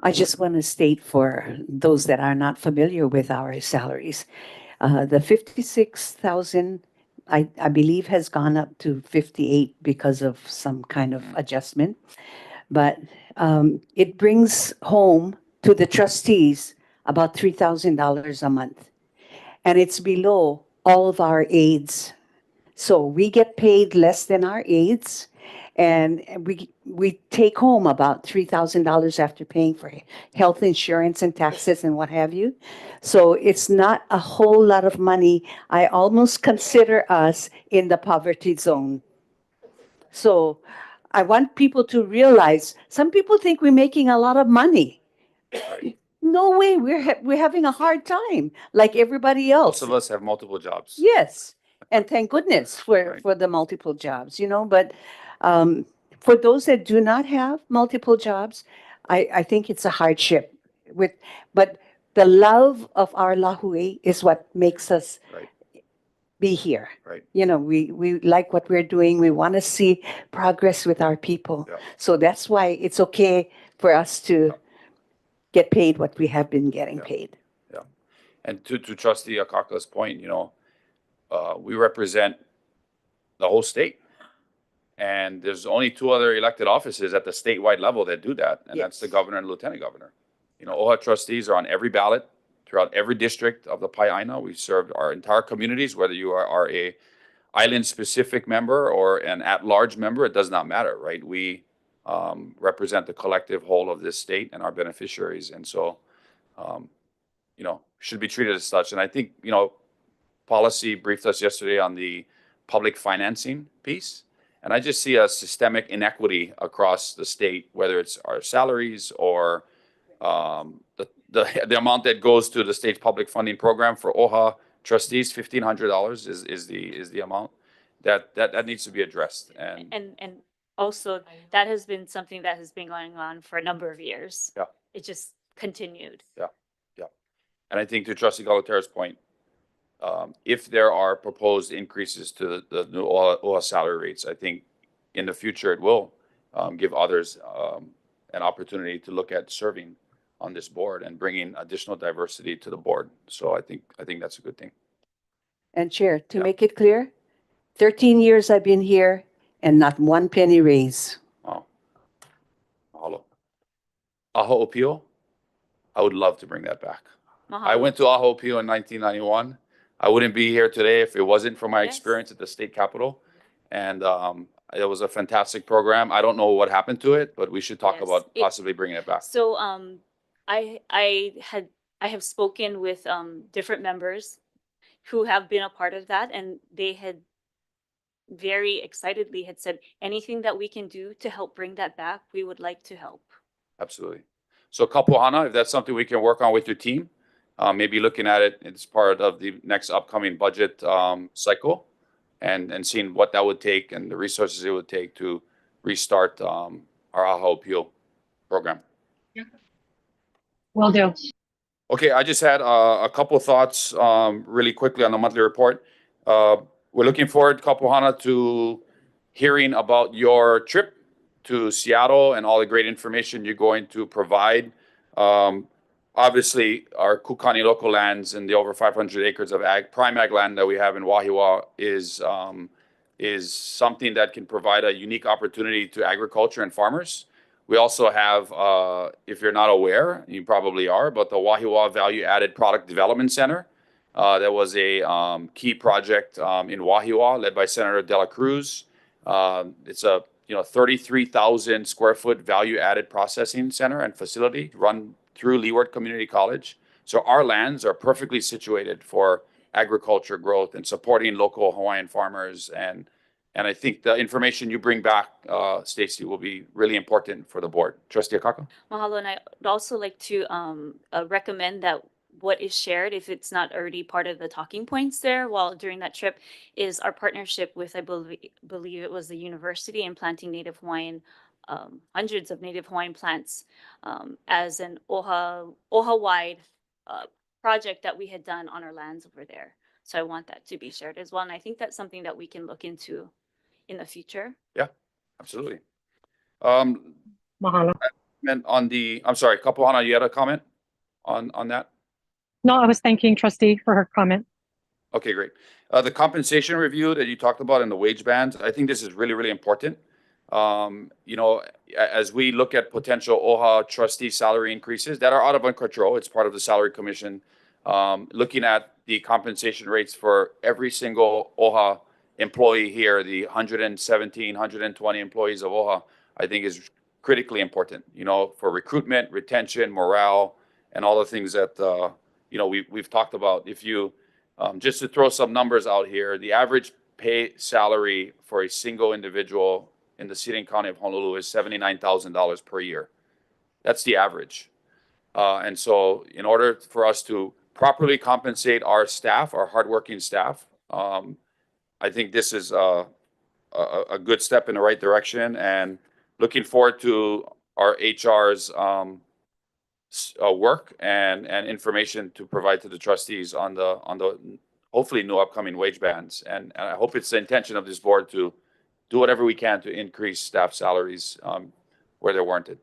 I just want to state for those that are not familiar with our salaries, the 56,000, I believe has gone up to 58 because of some kind of adjustment. But it brings home to the trustees about $3,000 a month. And it's below all of our aides. So we get paid less than our aides, and we take home about $3,000 after paying for health insurance and taxes and what have you. So it's not a whole lot of money. I almost consider us in the poverty zone. So I want people to realize, some people think we're making a lot of money. No way, we're having a hard time like everybody else. Most of us have multiple jobs. Yes, and thank goodness for the multiple jobs, but for those that do not have multiple jobs, I think it's a hardship but the love of our lahui is what makes us be here. Right. We like what we're doing. We want to see progress with our people. Yeah. So that's why it's okay for us to get paid what we have been getting paid. Yeah. And to Trustee Akaka's point, we represent the whole state. And there's only two other elected offices at the statewide level that do that, and that's the Yes. governor and lieutenant governor. You know, OHA trustees are on every ballot throughout every district of the Pouhana. We served our entire communities, whether you are a island-specific member or an at-large member, it does not matter, right? We represent the collective whole of this state and our beneficiaries, and so, you know, should be treated as such. And I think, you know, policy briefed us yesterday on the public financing piece. And I just see a systemic inequity across the state, whether it's our salaries or the amount that goes to the state's public funding program for OHA trustees. $1,500 is the amount that needs to be addressed. And also that has been something that has been going on for a number of years. Yeah. It just continued. And I think to Trustee Galutera's point, if there are proposed increases to the new OHA salary rates, I think in the future it will give others an opportunity to look at serving on this board and bringing additional diversity to the board. So I think that's a good thing. And Chair, to Yeah. make it clear, 13 years I've been here and not one penny raise. Wow. Mahalo. Aho Opio, I would love to bring that back. I Mahalo. went to Aho Opio in 1991. I wouldn't be here today if it wasn't for my Yes. experience at the state capitol. And it was a fantastic program. I don't know what happened to it, but we should talk Yes. about possibly bringing it back. So I have spoken with different members who have been a part of that, and they had very excitedly had said anything that we can do to help bring that back, we would like to help. Absolutely. So Pouhana, if that's something we can work on with your team, maybe looking at it as part of the next upcoming budget cycle and seeing what that would take and the resources it would take to restart our Aho Appeal program. Will do. Okay, I just had a couple of thoughts really quickly on the monthly report. We're looking forward, Pouhana, to hearing about your trip to Seattle and all the great information you're going to provide. Obviously, our Kukani local lands and the over 500 acres of prime ag land that we have in Wahiawa is something that can provide a unique opportunity to agriculture and farmers. We also have, if you're not aware, you probably are, but the Wahiawa Value Added Product Development Center. That was a key project in Wahiawa led by Senator De La Cruz. It's a 33,000 square foot value added processing center and facility run through Leeward Community College. So our lands are perfectly situated for agriculture growth and supporting local Hawaiian farmers. And I think the information you bring back, Stacy, will be really important for the board. Trustee Akaka? Mahalo, and I'd also like to recommend that what is shared, if it's not already part of the talking points there while during that trip, is our partnership with, I believe it was the university, in planting Native Hawaiian, hundreds of Native Hawaiian plants as an OHA-wide project that we had done on our lands over there. So I want that to be shared as well. And I think that's something that we can look into in the future. Yeah, absolutely. Mahalo. And I'm sorry, Pouhana, you had a comment on that? No, I was thanking Trustee for her comment. Okay, great. The compensation review that you talked about and the wage bands, I think this is really, really important. As we look at potential OHA trustee salary increases that are out of our control, it's part of the salary commission. Looking at the compensation rates for every single OHA employee here, the 117, 120 employees of OHA, I think is critically important, for recruitment, retention, morale, and all the things that, we've talked about. If you, just to throw some numbers out here, the average pay salary for a single individual in the city and county of Honolulu is $79,000 per year. That's the average. And so in order for us to properly compensate our staff, our hardworking staff, I think this is a good step in the right direction, and looking forward to our HR's work and information to provide to the trustees on the hopefully new upcoming wage bands. And I hope it's the intention of this board to do whatever we can to increase staff salaries where they're warranted.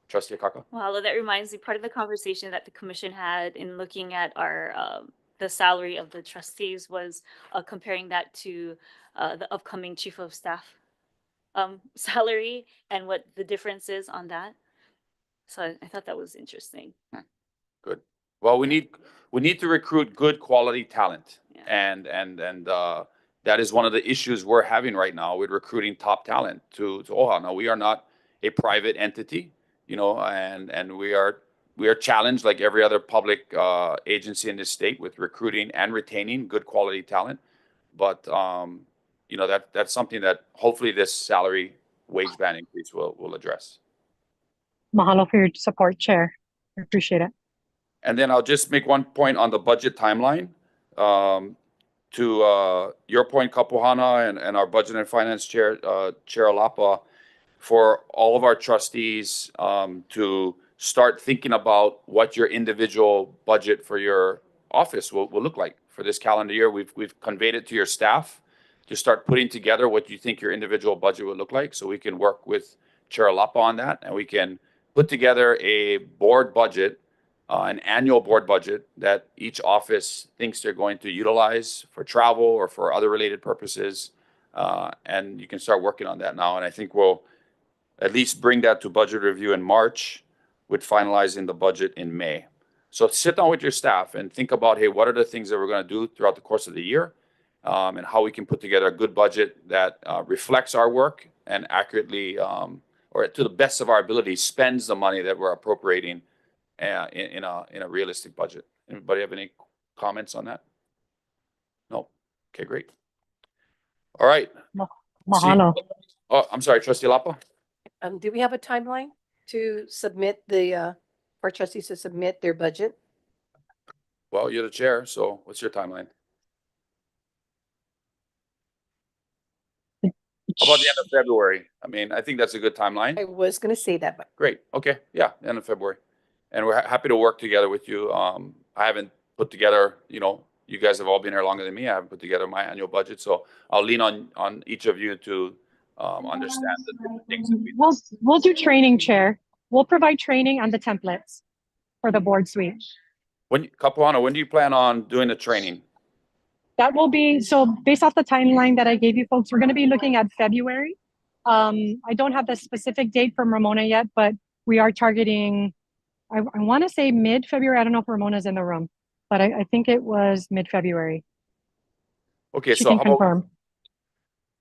Trustee Akaka? Well, that reminds me, part of the conversation that the commission had in looking at our the salary of the trustees was comparing that to the upcoming chief of staff salary and what the difference is on that. So I thought that was interesting. Good. Well, we need to recruit good quality talent. Yeah. And that is one of the issues we're having right now with recruiting top talent to OHA. Now, we are not a private entity, you know, and we are challenged like every other public agency in this state with recruiting and retaining good quality talent. But you know, that's something that hopefully this salary wage band increase will address. Mahalo for your support, Chair. I appreciate it. And then I'll just make one point on the budget timeline. To your point, Pouhana, and our Budget and Finance Chair, Chair Alapa, for all of our trustees to start thinking about what your individual budget for your office will look like for this calendar year. We've conveyed it to your staff to start putting together what you think your individual budget would look like, so we can work with Chair Alapa on that, and we can put together a board budget, an annual board budget that each office thinks they're going to utilize for travel or for other related purposes. And you can start working on that now. And I think we'll at least bring that to budget review in March with finalizing the budget in May. So sit down with your staff and think about, hey, what are the things that we're going to do throughout the course of the year, and how we can put together a good budget that reflects our work and accurately, or to the best of our ability, spends the money that we're appropriating in a realistic budget. Anybody have any comments on that? No. Okay, great. All right. Mahalo. Oh, I'm sorry, Trustee Lapa. Do we have a timeline to submit for trustees to submit their budget? Well, you're the chair, so what's your timeline? How about the end of February? I mean, I think that's a good timeline. I was going to say that, but Great. Okay. Yeah, end of February. And we're happy to work together with you. I haven't put together, you know, you guys have all been here longer than me. I haven't put together my annual budget. So I'll lean on each of you to understand the different things that we do. We'll do training, Chair. We'll provide training on the templates for the board suite. Pouhana, when do you plan on doing the training? That will be, so based off the timeline that I gave you folks, we're going to be looking at February. I don't have the specific date from Ramona yet, but we are targeting, I want to say mid-February. I don't know if Ramona's in the room, but I think it was mid-February. Okay, She so can how about, confirm.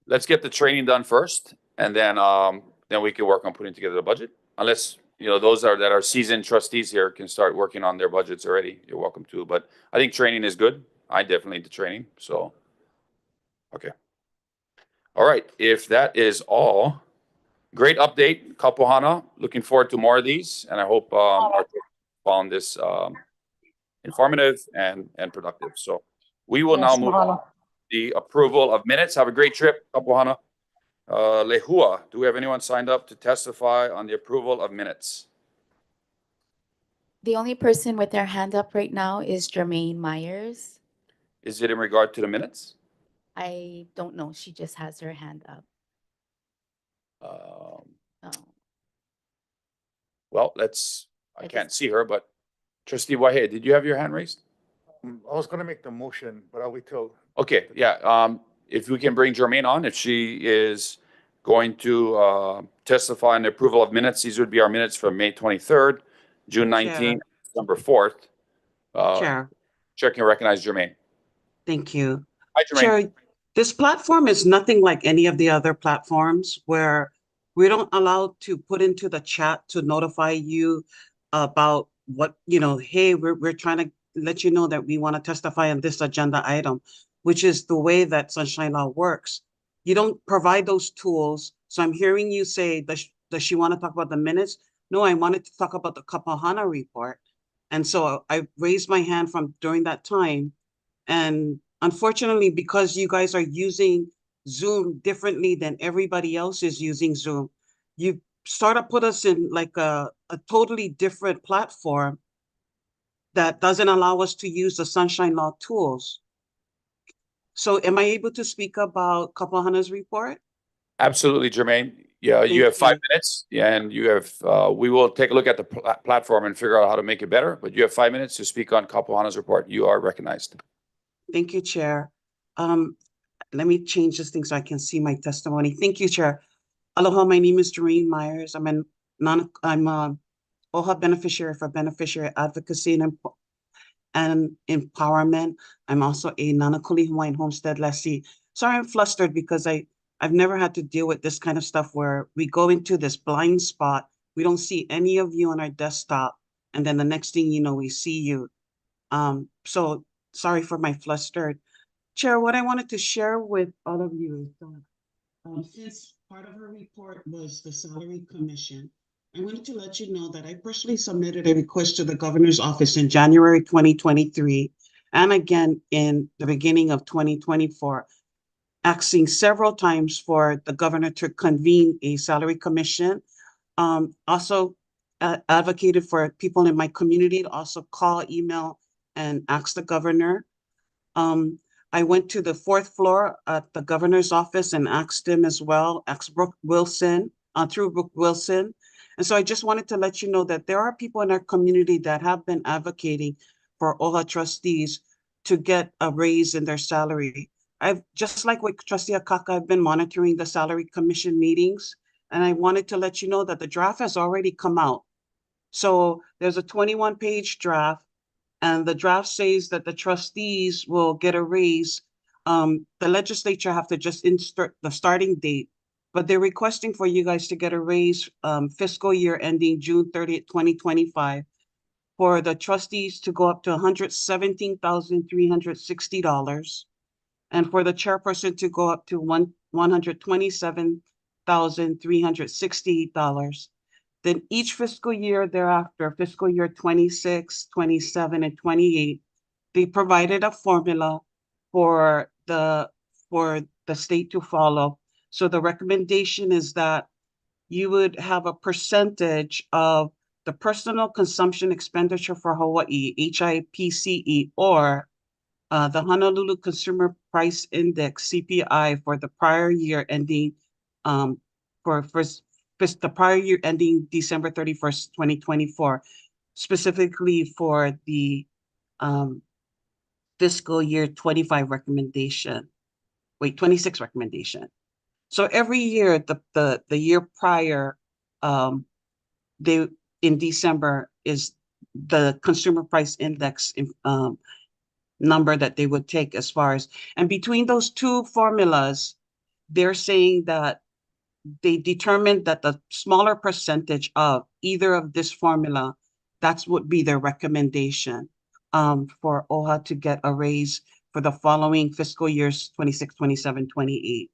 let's get the training done first, and then we can work on putting together the budget. Unless, you know, those that are seasoned trustees here can start working on their budgets already. You're welcome to, but I think training is good. I definitely need the training, so. Okay. All right, if that is all, great update, Pouhana. Looking forward to more of these, and I hope our found this informative and productive. So we will now move on to the approval of minutes. Have a great trip, Pouhana. Lehua, do we have anyone signed up to testify on the approval of minutes? The only person with their hand up right now is Jermaine Myers. Is it in regard to the minutes? I don't know. She just has her hand up. Oh. Well, I can't see her, but Trustee Wahe, did you have your hand raised? I was gonna make the motion, but I'll wait till. Okay, yeah, if we can bring Jermaine on, if she is going to testify on the approval of minutes, these would be our minutes from May 23rd, June 19th, December 4th. Chair, Chair can recognize Jermaine. thank you. Hi, Jermaine. Chair, this platform is nothing like any of the other platforms where we don't allow to put into the chat to notify you about what, you know, hey, we're trying to let you know that we want to testify on this agenda item, which is the way that Sunshine Law works. You don't provide those tools. So I'm hearing you say, does she want to talk about the minutes? No, I wanted to talk about the Pouhana report. And so I raised my hand from during that time. And unfortunately, because you guys are using Zoom differently than everybody else is using Zoom, you sort of put us in like a totally different platform that doesn't allow us to use the Sunshine Law tools. So am I able to speak about Pouhana's report? Absolutely, Jermaine. Yeah, you have 5 minutes, and you have, we will take a look at the platform and figure out how to make it better, but you have 5 minutes to speak on Pouhana's report. You are recognized. Thank you, Chair. Let me change this thing so I can see my testimony. Thank you, Chair. Aloha, my name is Doreen Myers. I'm a OHA beneficiary for Beneficiary Advocacy and Empowerment. I'm also a Nanakuli Hawaiian Homestead lessee. Sorry, I'm flustered because I've never had to deal with this kind of stuff where we go into this blind spot. We don't see any of you on our desktop. And then the next thing you know, we see you. So sorry for my flustered. Chair, what I wanted to share with all of you is that since part of her report was the salary commission, I wanted to let you know that I personally submitted a request to the governor's office in January 2023 and again in the beginning of 2024, asking several times for the governor to convene a salary commission. Also advocated for people in my community to also call, email, and ask the governor. I went to the 4th floor at the governor's office and asked him as well, asked Brooke Wilson, through Brooke Wilson. And so I just wanted to let you know that there are people in our community that have been advocating for OHA trustees to get a raise in their salary. I've just like with Trustee Akaka, I've been monitoring the salary commission meetings, and I wanted to let you know that the draft has already come out. So there's a 21-page draft, and the draft says that the trustees will get a raise. The legislature have to just insert the starting date, but they're requesting for you guys to get a raise fiscal year ending June 30th, 2025, for the trustees to go up to $117,360, and for the chairperson to go up to $127,360. Then each fiscal year thereafter, fiscal year 26, 27, and 28, they provided a formula for the state to follow. So the recommendation is that you would have a percentage of the personal consumption expenditure for Hawaii, HIPCE, or the Honolulu Consumer Price Index, CPI, for the prior year ending the prior year ending December 31st, 2024, specifically for the fiscal year 25 recommendation, 26 recommendation. So every year, the year prior, in December is the consumer price index number that they would take as far as, and between those two formulas, they're saying that they determined that the smaller percentage of either of this formula, that's would be their recommendation for OHA to get a raise for the following fiscal years, 26, 27, 28.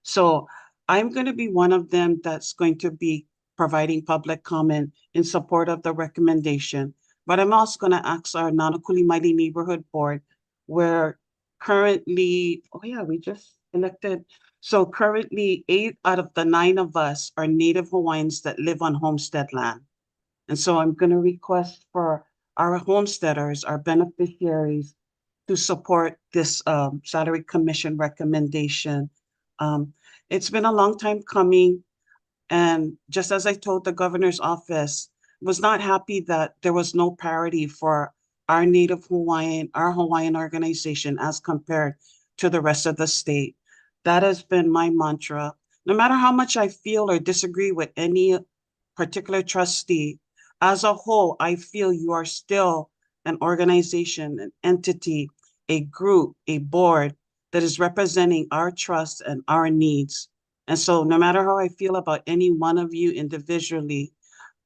So I'm going to be one of them that's going to be providing public comment in support of the recommendation. But I'm also going to ask our Nanakuli Mighty Neighborhood Board, where currently, we just elected. So currently 8 out of the 9 of us are Native Hawaiians that live on homestead land. And so I'm going to request for our homesteaders, our beneficiaries, to support this salary commission recommendation. It's been a long time coming. And just as I told the governor's office, was not happy that there was no parity for our Native Hawaiian, our Hawaiian organization as compared to the rest of the state. That has been my mantra. No matter how much I feel or disagree with any particular trustee, as a whole, I feel you are still an organization, an entity, a group, a board that is representing our trust and our needs. And so no matter how I feel about any one of you individually,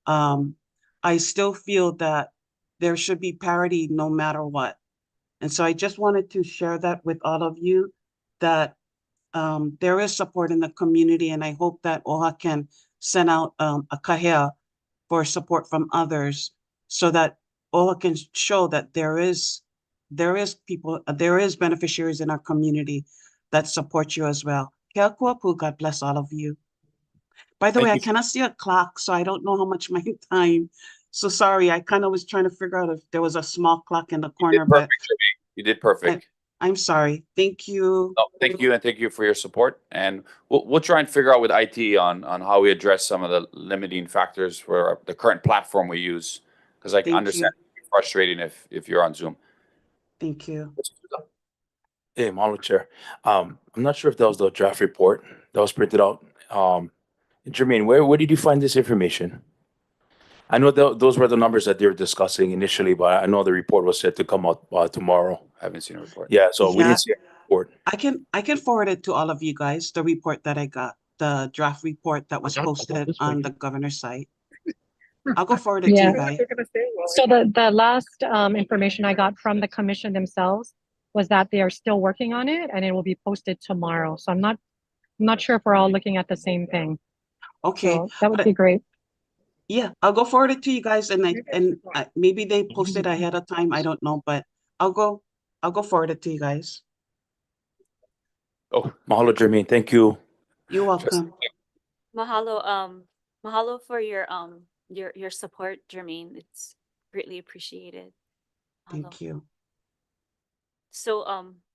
I still feel that there should be parity no matter what. And so I just wanted to share that with all of you, that there is support in the community, and I hope that OHA can send out a kahea for support from others, so that OHA can show that there is beneficiaries in our community that support you as well. Kia kuapu, God bless all of you. By the way, I cannot see a clock, so I don't know how much my time. So sorry, I kind of was trying to figure out if there was a small clock in the corner, but You did perfect. I'm sorry. Thank you. No, thank you, and thank you for your support. And we'll try and figure out with IT on how we address some of the limiting factors for the current platform we use, because I can understand it's frustrating if you're on Zoom. Thank you. Hey, Mahalo Chair. I'm not sure if that was the draft report that was printed out. Jermaine, where did you find this information? I know those were the numbers that they were discussing initially, but I know the report was set to come out tomorrow. I haven't seen a report. Yeah, so we Yeah. didn't see a report. I can forward it to all of you guys, the report that I got, the draft report that was posted on the governor's site. I'll go forward it to Yeah. you guys. So the last information I got from the commission themselves was that they are still working on it and it will be posted tomorrow. So I'm not sure if we're all looking at the same thing. Okay, So that would be great. yeah, I'll go forward it to you guys and maybe they posted ahead of time. I don't know, but I'll go forward it to you guys. Oh, mahalo, Jermaine. Thank you. You're welcome. Mahalo, mahalo for your support, Jermaine. It's greatly appreciated. Thank you. So,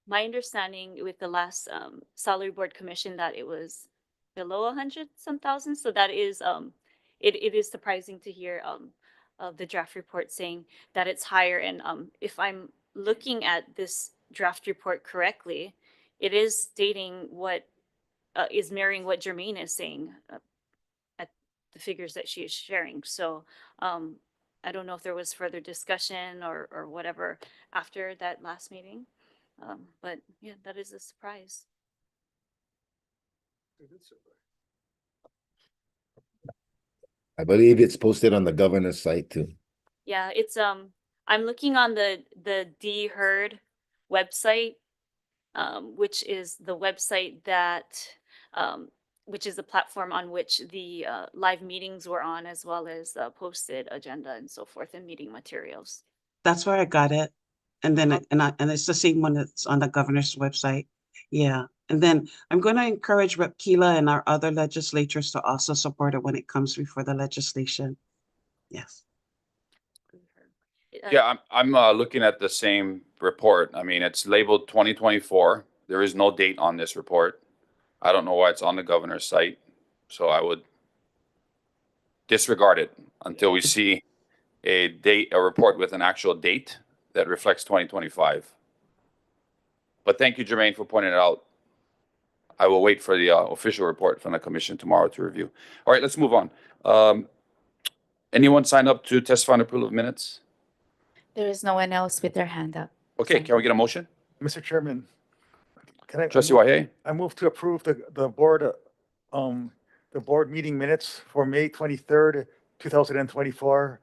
my understanding with the last salary board commission that it was below 100-some thousand. So that is it is surprising to hear of the draft report saying that it's higher. And if I'm looking at this draft report correctly, it is stating what is mirroring what Jermaine is saying at the figures that she is sharing. So I don't know if there was further discussion or whatever after that last meeting. But yeah, that is a surprise. I believe it's posted on the governor's site too. Yeah, it's I'm looking on the D Herd website, which is the website that which is the platform on which the live meetings were on, as well as the posted agenda and so forth, and meeting materials. That's where I got it. And then and it's the same one that's on the governor's website. Yeah. And then I'm going to encourage Rep. Keela and our other legislators to also support it when it comes before the legislation. Yes. Yeah, I'm looking at the same report. I mean, it's labeled 2024. There is no date on this report. I don't know why it's on the governor's site, so I would disregard it until we see a report with an actual date that reflects 2025. But thank you, Jermaine, for pointing it out. I will wait for the official report from the commission tomorrow to review. All right, let's move on. Anyone sign up to testify on approval of minutes? There is no one else with their hand up. Okay, can we get a motion? Mr. Chairman, can I? Trustee Wahe? I move to approve the board meeting minutes for May 23rd, 2024,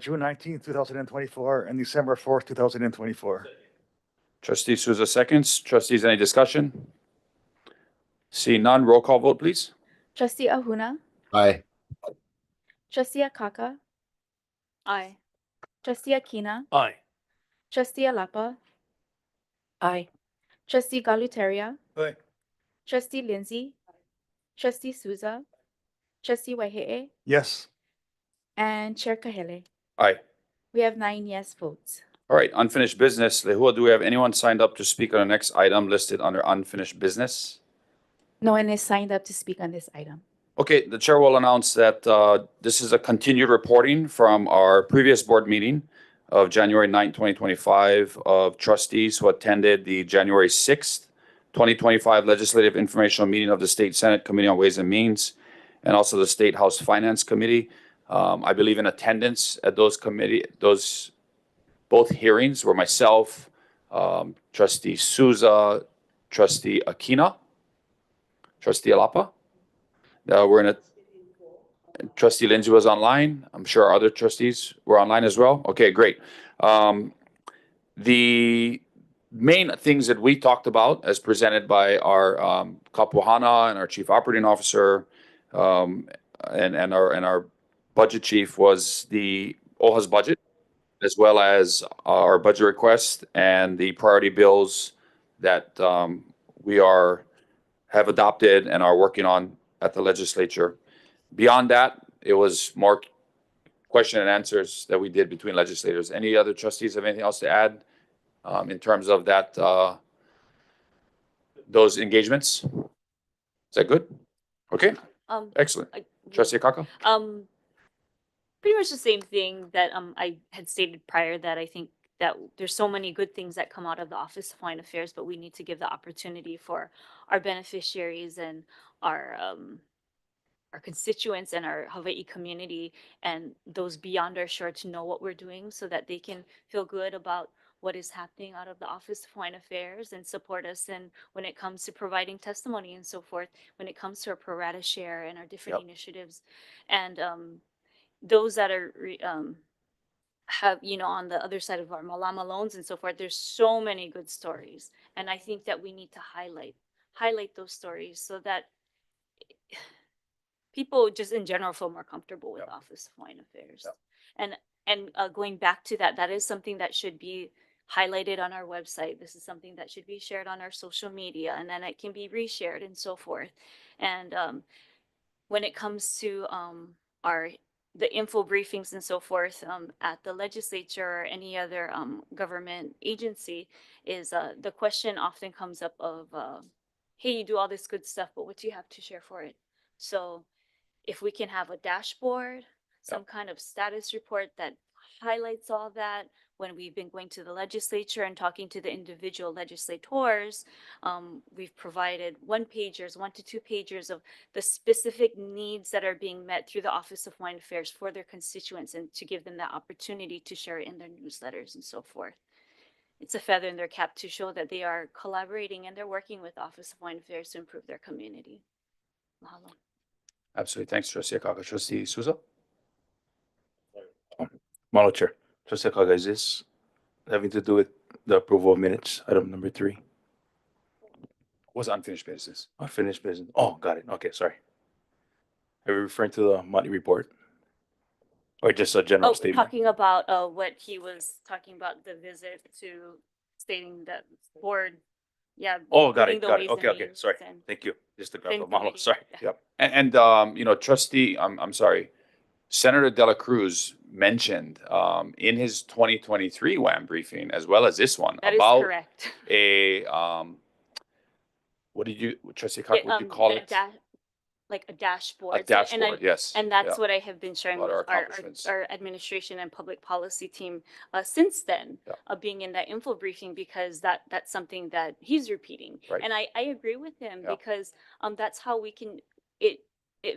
June 19th, 2024, and December 4th, 2024. Trustee Souza seconds. Trustees, any discussion? See none, roll call vote, please. Trustee Ahuna, Aye. Trustee Akaka, Aye. Trustee Akina, Aye. Trustee Alapa, Aye. Trustee Galuteria, Aye. Trustee Lindsay, Trustee Souza, Trustee Waihe'e, Yes. and Chair Kahele. Aye. We have 9 yes votes. All right, unfinished business. Lehua, do we have anyone signed up to speak on the next item listed under unfinished business? No one is signed up to speak on this item. Okay, the chair will announce that this is a continued reporting from our previous board meeting of January 9th, 2025 of trustees who attended the January 6th, 2025 Legislative Informational Meeting of the State Senate Committee on Ways and Means, and also the State House Finance Committee. I believe in attendance at those both hearings were myself, Trustee Souza, Trustee Akina, Trustee Alapa. We're in a Trustee Lindsay was online. I'm sure our other trustees were online as well. Okay, great. The main things that we talked about as presented by our Pouhana and our Chief Operating Officer and our budget chief was the OHA's budget, as well as our budget request and the priority bills that we have adopted and are working on at the legislature. Beyond that, it was more question and answers that we did between legislators. Any other trustees have anything else to add in terms of that, those engagements? Is that good? Okay, excellent. Trustee Akaka? Pretty much the same thing that I had stated prior, that I think that there's so many good things that come out of the Office of Hawaiian Affairs, but we need to give the opportunity for our beneficiaries and our constituents and our Hawaii community and those beyond our shore to know what we're doing so that they can feel good about what is happening out of the Office of Hawaiian Affairs and support us in when it comes to providing testimony and so forth, when it comes to our pro rata share and our different initiatives. And those that are have, you know, on the other side of our Malama loans and so forth, there's so many good stories. And I think that we need to highlight those stories so that people just in general feel more comfortable with Office of Hawaiian Affairs. And going back to that, that is something that should be highlighted on our website. This is something that should be shared on our social media, and then it can be reshared and so forth. And when it comes to the info briefings and so forth at the legislature or any other government agency, is the question often comes up of, hey, you do all this good stuff, but what do you have to share for it? So if we can have a dashboard, some kind of status report that highlights all that, when we've been going to the legislature and talking to the individual legislators, we've provided 1-pagers, 1 to 2 pagers of the specific needs that are being met through the Office of Hawaiian Affairs for their constituents and to give them that opportunity to share it in their newsletters and so forth. It's a feather in their cap to show that they are collaborating and they're working with Office of Hawaiian Affairs to improve their community. Mahalo. Absolutely. Thanks, Trustee Akaka. Trustee Souza? Model Chair, Trustee Akaga, is this having to do with the approval of minutes, item number 3? Was unfinished business. Unfinished business. Oh, got it. Okay, sorry. Are we referring to the monthly report? Or just a general statement? Talking about what he was talking about, the visit to stating that board, Oh, got doing it, the got it. Ways Okay, and okay, Means sorry. and Thank you. Just to grab Fin the model, committee. sorry. Yep. And you know, Trustee, I'm sorry, Senator Dela Cruz mentioned in his 2023 WAM briefing, as well as this one, That is about correct. a, what did you, Trustee Akaka, what did you call it? Like a dashboard. A dashboard, yes. And that's Yeah. what I have been sharing About with our accomplishments. our administration and public policy team since then, Yeah. being in that info briefing, because that's something that he's repeating. Right. And I agree with him Yeah. because that's how we can, it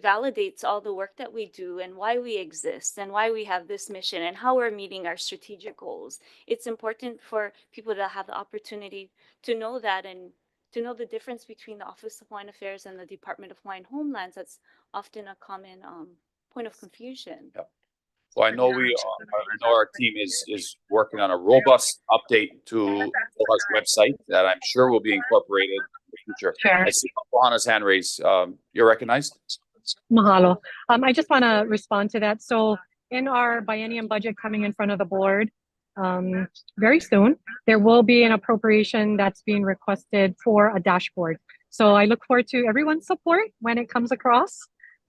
validates all the work that we do and why we exist and why we have this mission and how we're meeting our strategic goals. It's important for people to have the opportunity to know that and to know the difference between the Office of Hawaiian Affairs and the Department of Hawaiian Homelands. That's often a common point of confusion. Yep. Well, I know our team is working on a robust update to OHA's website that I'm sure will be incorporated in the future. Sure. I see Pouhana's hand raised. You're recognized. Mahalo. I just want to respond to that. So in our biennium budget coming in front of the board, very soon, there will be an appropriation that's being requested for a dashboard. So I look forward to everyone's support when it comes across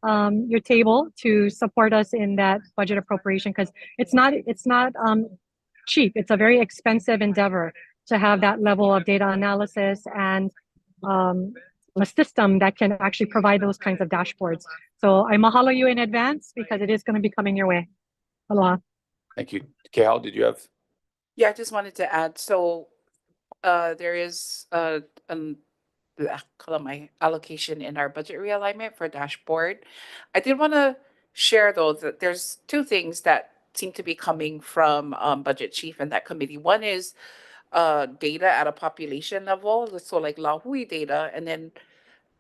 your table to support us in that budget appropriation, because it's not cheap. It's a very expensive endeavor to have that level of data analysis and a system that can actually provide those kinds of dashboards. So I mahalo you in advance because it is going to be coming your way. Aloha. Thank you. Kehal, did you have? Yeah, I just wanted to add, so there is my allocation in our budget realignment for dashboard. I did want to share though that there's 2 things that seem to be coming from budget chief and that committee. One is data at a population level, so like Lahui data, and then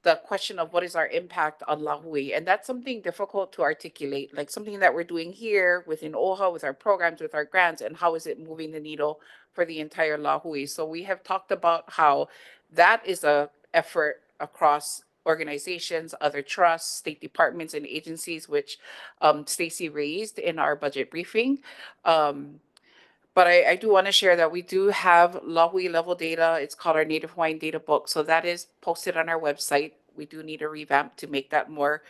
the question of what is our impact on Lahui. And that's something difficult to articulate, like something that we're doing here within OHA, with our programs, with our grants, and how is it moving the needle for the entire Lahui. So we have talked about how that is a effort across organizations, other trusts, state departments, and agencies, which Stacy raised in our budget briefing. But I do want to share that we do have Lahui level data. It's called our Native Hawaiian Data Book. So that is posted on our website. We do need a revamp to make that more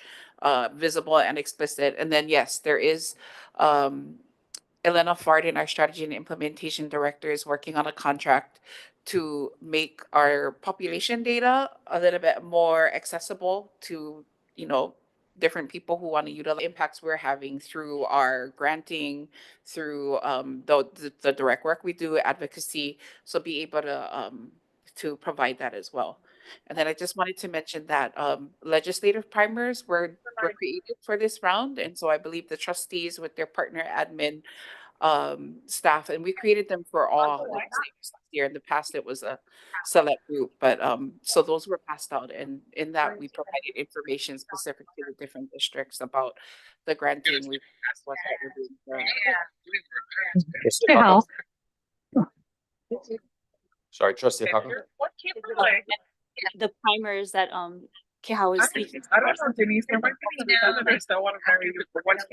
visible and explicit. And then, yes, there is Elena Fardin, our strategy and implementation director, is working on a contract to make our population data a little bit more accessible to, you know, different people who want to utilize the impacts we're having through our granting, through the direct work we do, advocacy. So be able to provide that as well. And then I just wanted to mention that legislative primers were created for this round. And so I believe the trustees with their partner admin staff, and we created them for all legislators this year. In the past, it was a select group, but so those were passed out, and in that we provided information specific to the different districts about the granting. We what that we're doing Hey, Hal. Sorry, Trustee Akaka. The primers that Keha is speaking. I don't know, Denise. There might be candidates that want to marry you, but what's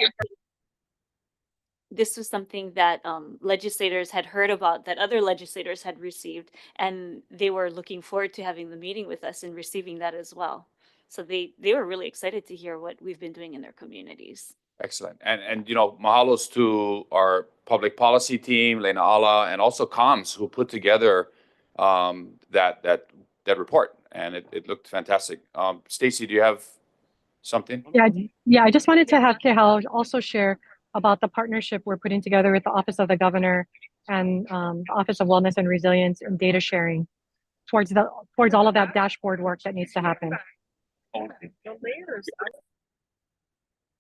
This was something that legislators had heard about, that other legislators had received, and they were looking forward to having the meeting with us and receiving that as well. So they were really excited to hear what we've been doing in their communities. Excellent. And you know, mahalos to our public policy team, Lena Ala, and also comms who put together that report, and it looked fantastic. Stacy, do you have something? Yeah, I just wanted to have Kehal also share about the partnership we're putting together with the Office of the Governor and the Office of Wellness and Resilience and data sharing towards all of that dashboard work that needs to happen.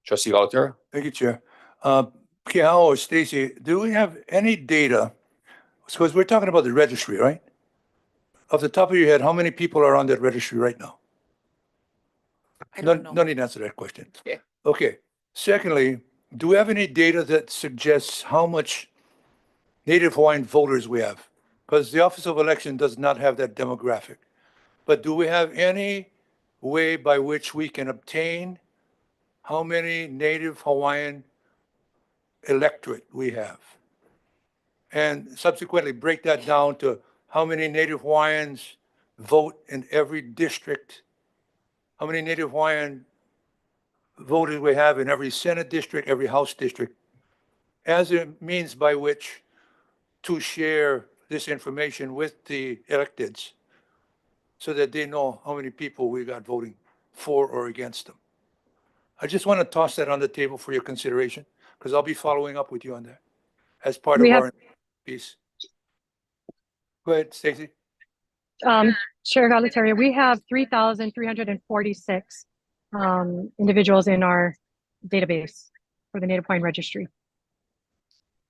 Trustee Galatera? Thank you, Chair. Keao or Stacy, do we have any data? Because we're talking about the registry, right? Off the top of your head, how many people are on that registry right now? I don't know. No need to answer that question. Yeah. Okay. Secondly, do we have any data that suggests how much Native Hawaiian voters we have? Because the Office of Election does not have that demographic. But do we have any way by which we can obtain how many Native Hawaiian electorate we have? And subsequently break that down to how many Native Hawaiians vote in every district, how many Native Hawaiian voters we have in every Senate district, every House district, as a means by which to share this information with the electeds so that they know how many people we got voting for or against them. I just want to toss that on the table for your consideration, because I'll be following up with you on that as part of our piece. Go ahead, Stacey. Chair Galataria, we have 3,346 individuals in our database for the Native Hawaiian Registry.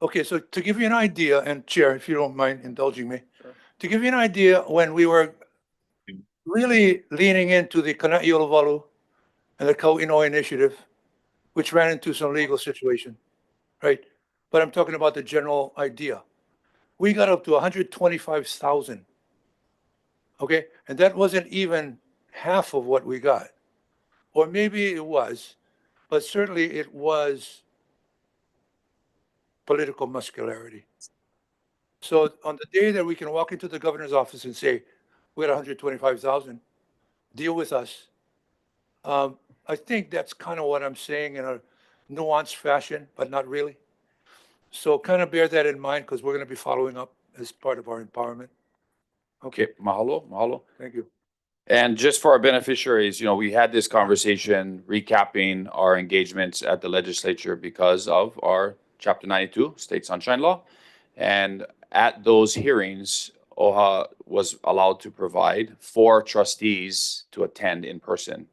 Okay, so to give you an idea, and Chair, if you don't mind indulging me, to give you an idea, when we were really leaning into the Kana'i'olowalu and the Kauinoa initiative, which ran into some legal situation, right? But I'm talking about the general idea. We got up to 125,000. Okay, and that wasn't even half of what we got. Or maybe it was, but certainly it was political muscularity. So on the day that we can walk into the governor's office and say, we had 125,000, deal with us. I think that's kind of what I'm saying in a nuanced fashion, but not really. So kind of bear that in mind, because we're going to be following up as part of our empowerment. Okay, mahalo. Thank you. And just for our beneficiaries, you know, we had this conversation recapping our engagements at the legislature because of our Chapter 92 State Sunshine Law. And at those hearings, OHA was allowed to provide 4 trustees to attend in person.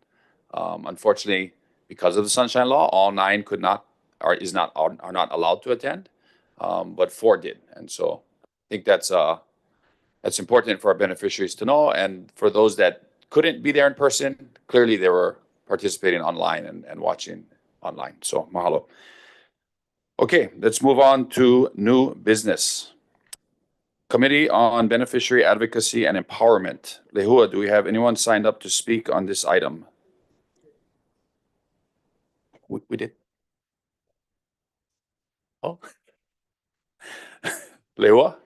Unfortunately, because of the Sunshine Law, all 9 could not, are not allowed to attend, but 4 did. And so I think that's important for our beneficiaries to know. And for those that couldn't be there in person, clearly they were participating online and watching online. So mahalo. Okay, let's move on to new business. Committee on Beneficiary Advocacy and Empowerment. Lehua, do we have anyone signed up to speak on this item? We did. Oh. Lehua?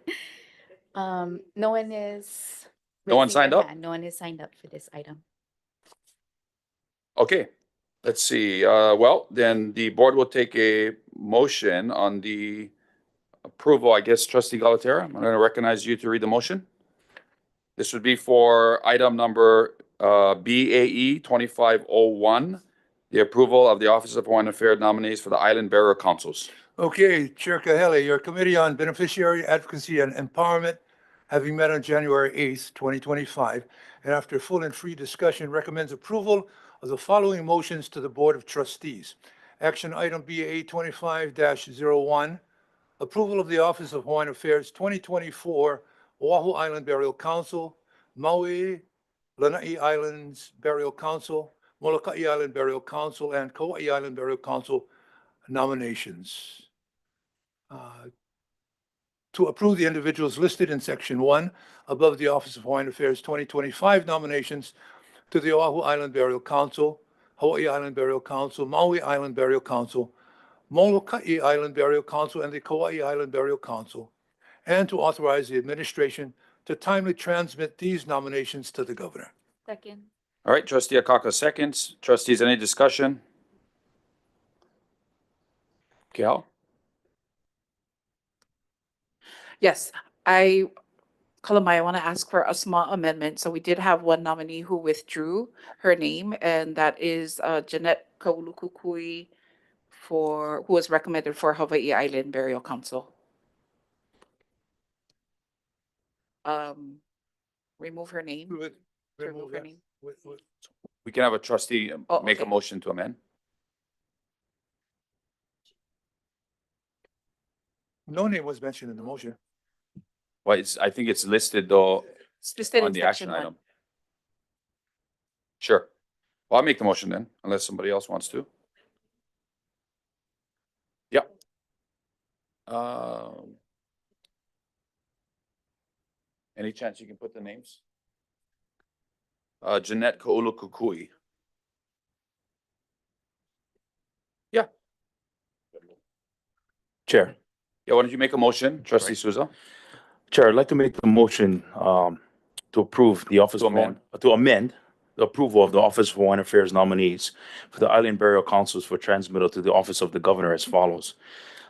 No one is. No one raising signed their up? hand. No one is signed up for this item. Okay, let's see. Well, then the board will take a motion on the approval. I guess Trustee Galatera, I'm going to recognize you to read the motion. This would be for item number BAE 2501, the approval of the Office of Hawaiian Affairs nominees for the Island Bearer Councils. Okay, Chair Kahele, your Committee on Beneficiary Advocacy and Empowerment having met on January 8th, 2025, and after full and free discussion, recommends approval of the following motions to the Board of Trustees. Action item BA 25-01, approval of the Office of Hawaiian Affairs 2024 Oahu Island Burial Council, Maui, Lanai Islands Burial Council, Molokai Island Burial Council, and Kauai Island Burial Council nominations. To approve the individuals listed in Section 1 above the Office of Hawaiian Affairs 2025 nominations to the Oahu Island Burial Council, Hawaii Island Burial Council, Maui Island Burial Council, Molokai Island Burial Council, and the Kauai Island Burial Council, and to authorize the administration to timely transmit these nominations to the governor. Second. All right, trustee Akaka seconds. Trustees, any discussion? Cal? Yes, Kalamai, I want to ask for a small amendment. So we did have one nominee who withdrew her name, and that is Jeanette Kaulukukui who was recommended for Hawaii Island Burial Council. Remove her name. Remove her name. We can have a trustee make a okay. motion to amend. No name was mentioned in the motion. Well, I think it's listed though It's listed on in the section action 1. item. Sure. Well, I'll make the motion then, unless somebody else wants to. Yep. Any chance you can put the names? Jeanette Kaulukukui. Yeah. Chair. Yeah, why don't you make a motion, trustee Souza? Chair, I'd like to make the motion to approve the Office To of amend. to amend the approval of the Office of Hawaiian Affairs nominees for the Island Burial Councils for transmittal to the Office of the Governor as follows.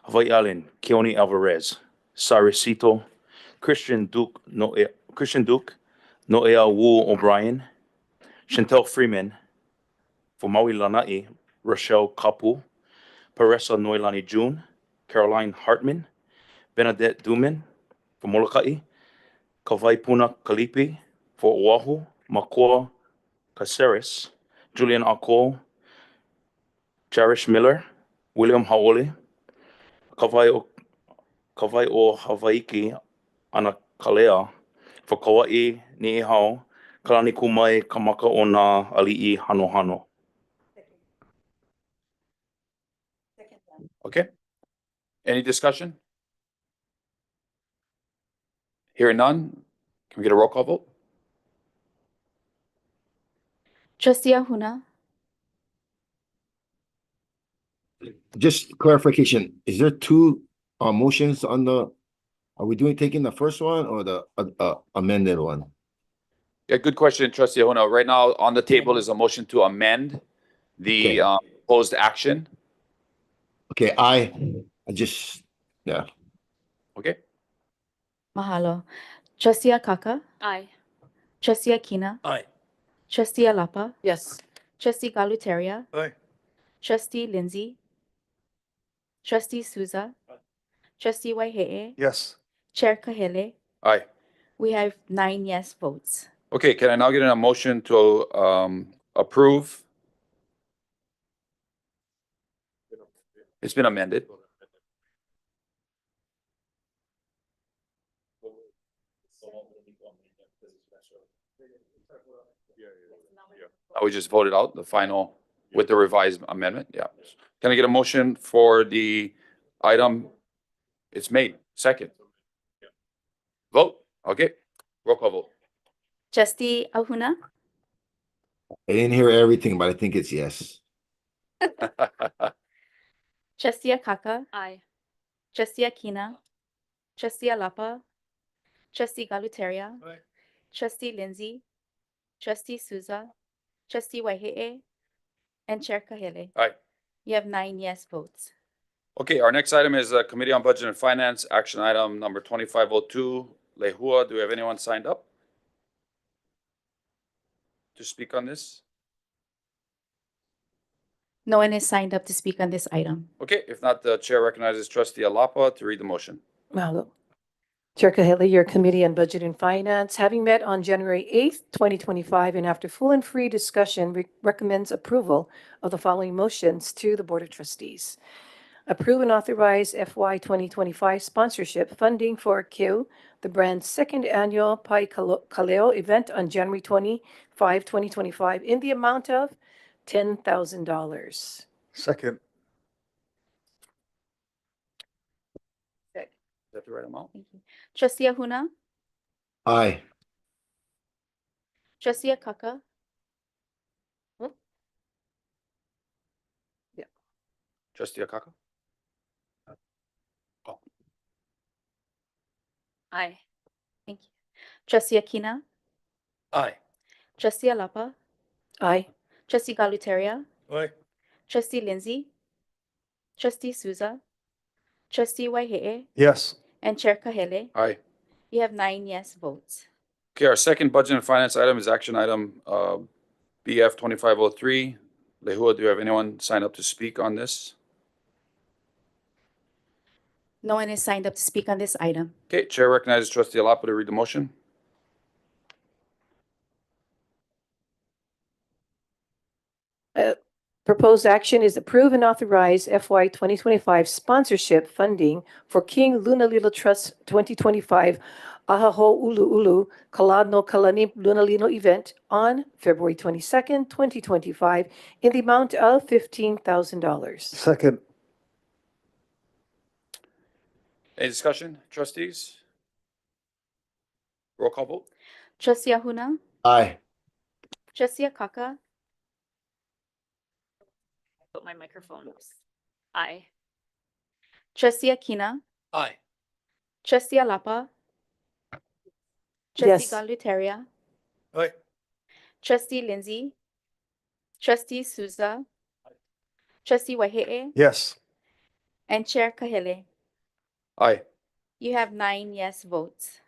Hawaii Island, Keoni Alvarez, Cyrus Seto, Christian Duke, Noʻeau Wu O'Brien, Shantel Freeman, for Maui Lanai, Rochelle Kapu, Paressa Noilani June, Caroline Hartman, Bernadette Duman, for Molokai, Kawai Puna Kalipi, for Oahu, Makua Cyrus, Julian Ako, Cherish Miller, William Haole, Kawai o Hawaiki, Ana Kalea, for Kauai, Niihau, Kalani Kumai, Kamaka o Nā Ali'i Hano Hano. Okay. Any discussion? Hearing none, can we get a roll call vote? Trustee Ahuna, Just clarification, is there two motions on the, are we taking the first one or the amended one? Yeah, good question, trustee Ahuna. Right now on the table is a motion to amend the proposed action. Okay, I just, yeah. Okay. mahalo. Trustee Akaka, Aye. Trustee Akina, Aye. Trustee Alapa, Yes. Trustee Galuteria, Aye. Trustee Lindsay, Trustee Souza, Trustee Waihe'e, Yes. Chair Kahele. Aye. We have 9 yes votes. Okay, can I now get a motion to approve? It's been amended. We just voted out the final with the revised amendment. Yeah. Can I get a motion for the item? It's made. Second. Vote. Okay. Roll call vote. Trustee Ahuna, I didn't hear everything, but I think it's yes. Trustee Akaka, Aye. Trustee Akina, Trustee Alapa, Trustee Galuteria, Aye. Trustee Lindsay, Trustee Souza, Trustee Waihe'e, and Chair Kahele. Aye. You have 9 yes votes. Okay, our next item is Committee on Budget and Finance, action item number 2502, Lehua. Do we have anyone signed up to speak on this? No one is signed up to speak on this item. Okay, if not, the chair recognizes trustee Alapa to read the motion. Mahalo. Chair Kahele, your Committee on Budget and Finance, having met on January 8th, 2025, and after full and free discussion, recommends approval of the following motions to the Board of Trustees. Approve and authorize FY 2025 sponsorship funding for Keoni, the brand's second annual Pai Kaleo event on January 25, 2025, in the amount of $10,000. Second. Is that the right amount? Thank you. Trustee Ahuna, Aye. Trustee Akaka, Trustee Akaka? Oh, Aye. thank you. Trustee Akina, Aye. Trustee Alapa, Aye. Trustee Galuteria, Aye. Trustee Lindsay, Trustee Souza, Trustee Waihe'e, Yes. and Chair Kahele. aye. You have 9 yes votes. Okay, our second budget and finance item is action item BF 2503. Lehua, do you have anyone sign up to speak on this? No one is signed up to speak on this item. Okay, Chair recognizes Trustee Alapa to read the motion. Proposed action is approve and authorize FY 2025 sponsorship funding for King Lunalilo Trust 2025 Ahaho Ulu Ulu Kalano Kalani Lunalilo event on February 22nd, 2025, in the amount of $15,000. Second. Any discussion, trustees? Roll call vote. Trustee Ahuna, Aye. Trustee Akaka, Put my microphone. Aye. Trustee Akina, Aye. Trustee Alapa, Trustee Yes. Galuteria, Aye. Trustee Lindsay, Trustee Souza, Trustee Waihe'e, Yes. and Chair Kahele. Aye. You have 9 yes votes.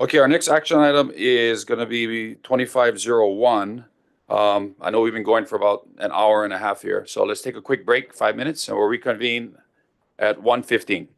Okay, our next action item is gonna be 2501. I know we've been going for about an hour and a half here, so let's take a quick break, 5 minutes, and we'll reconvene at 1:15.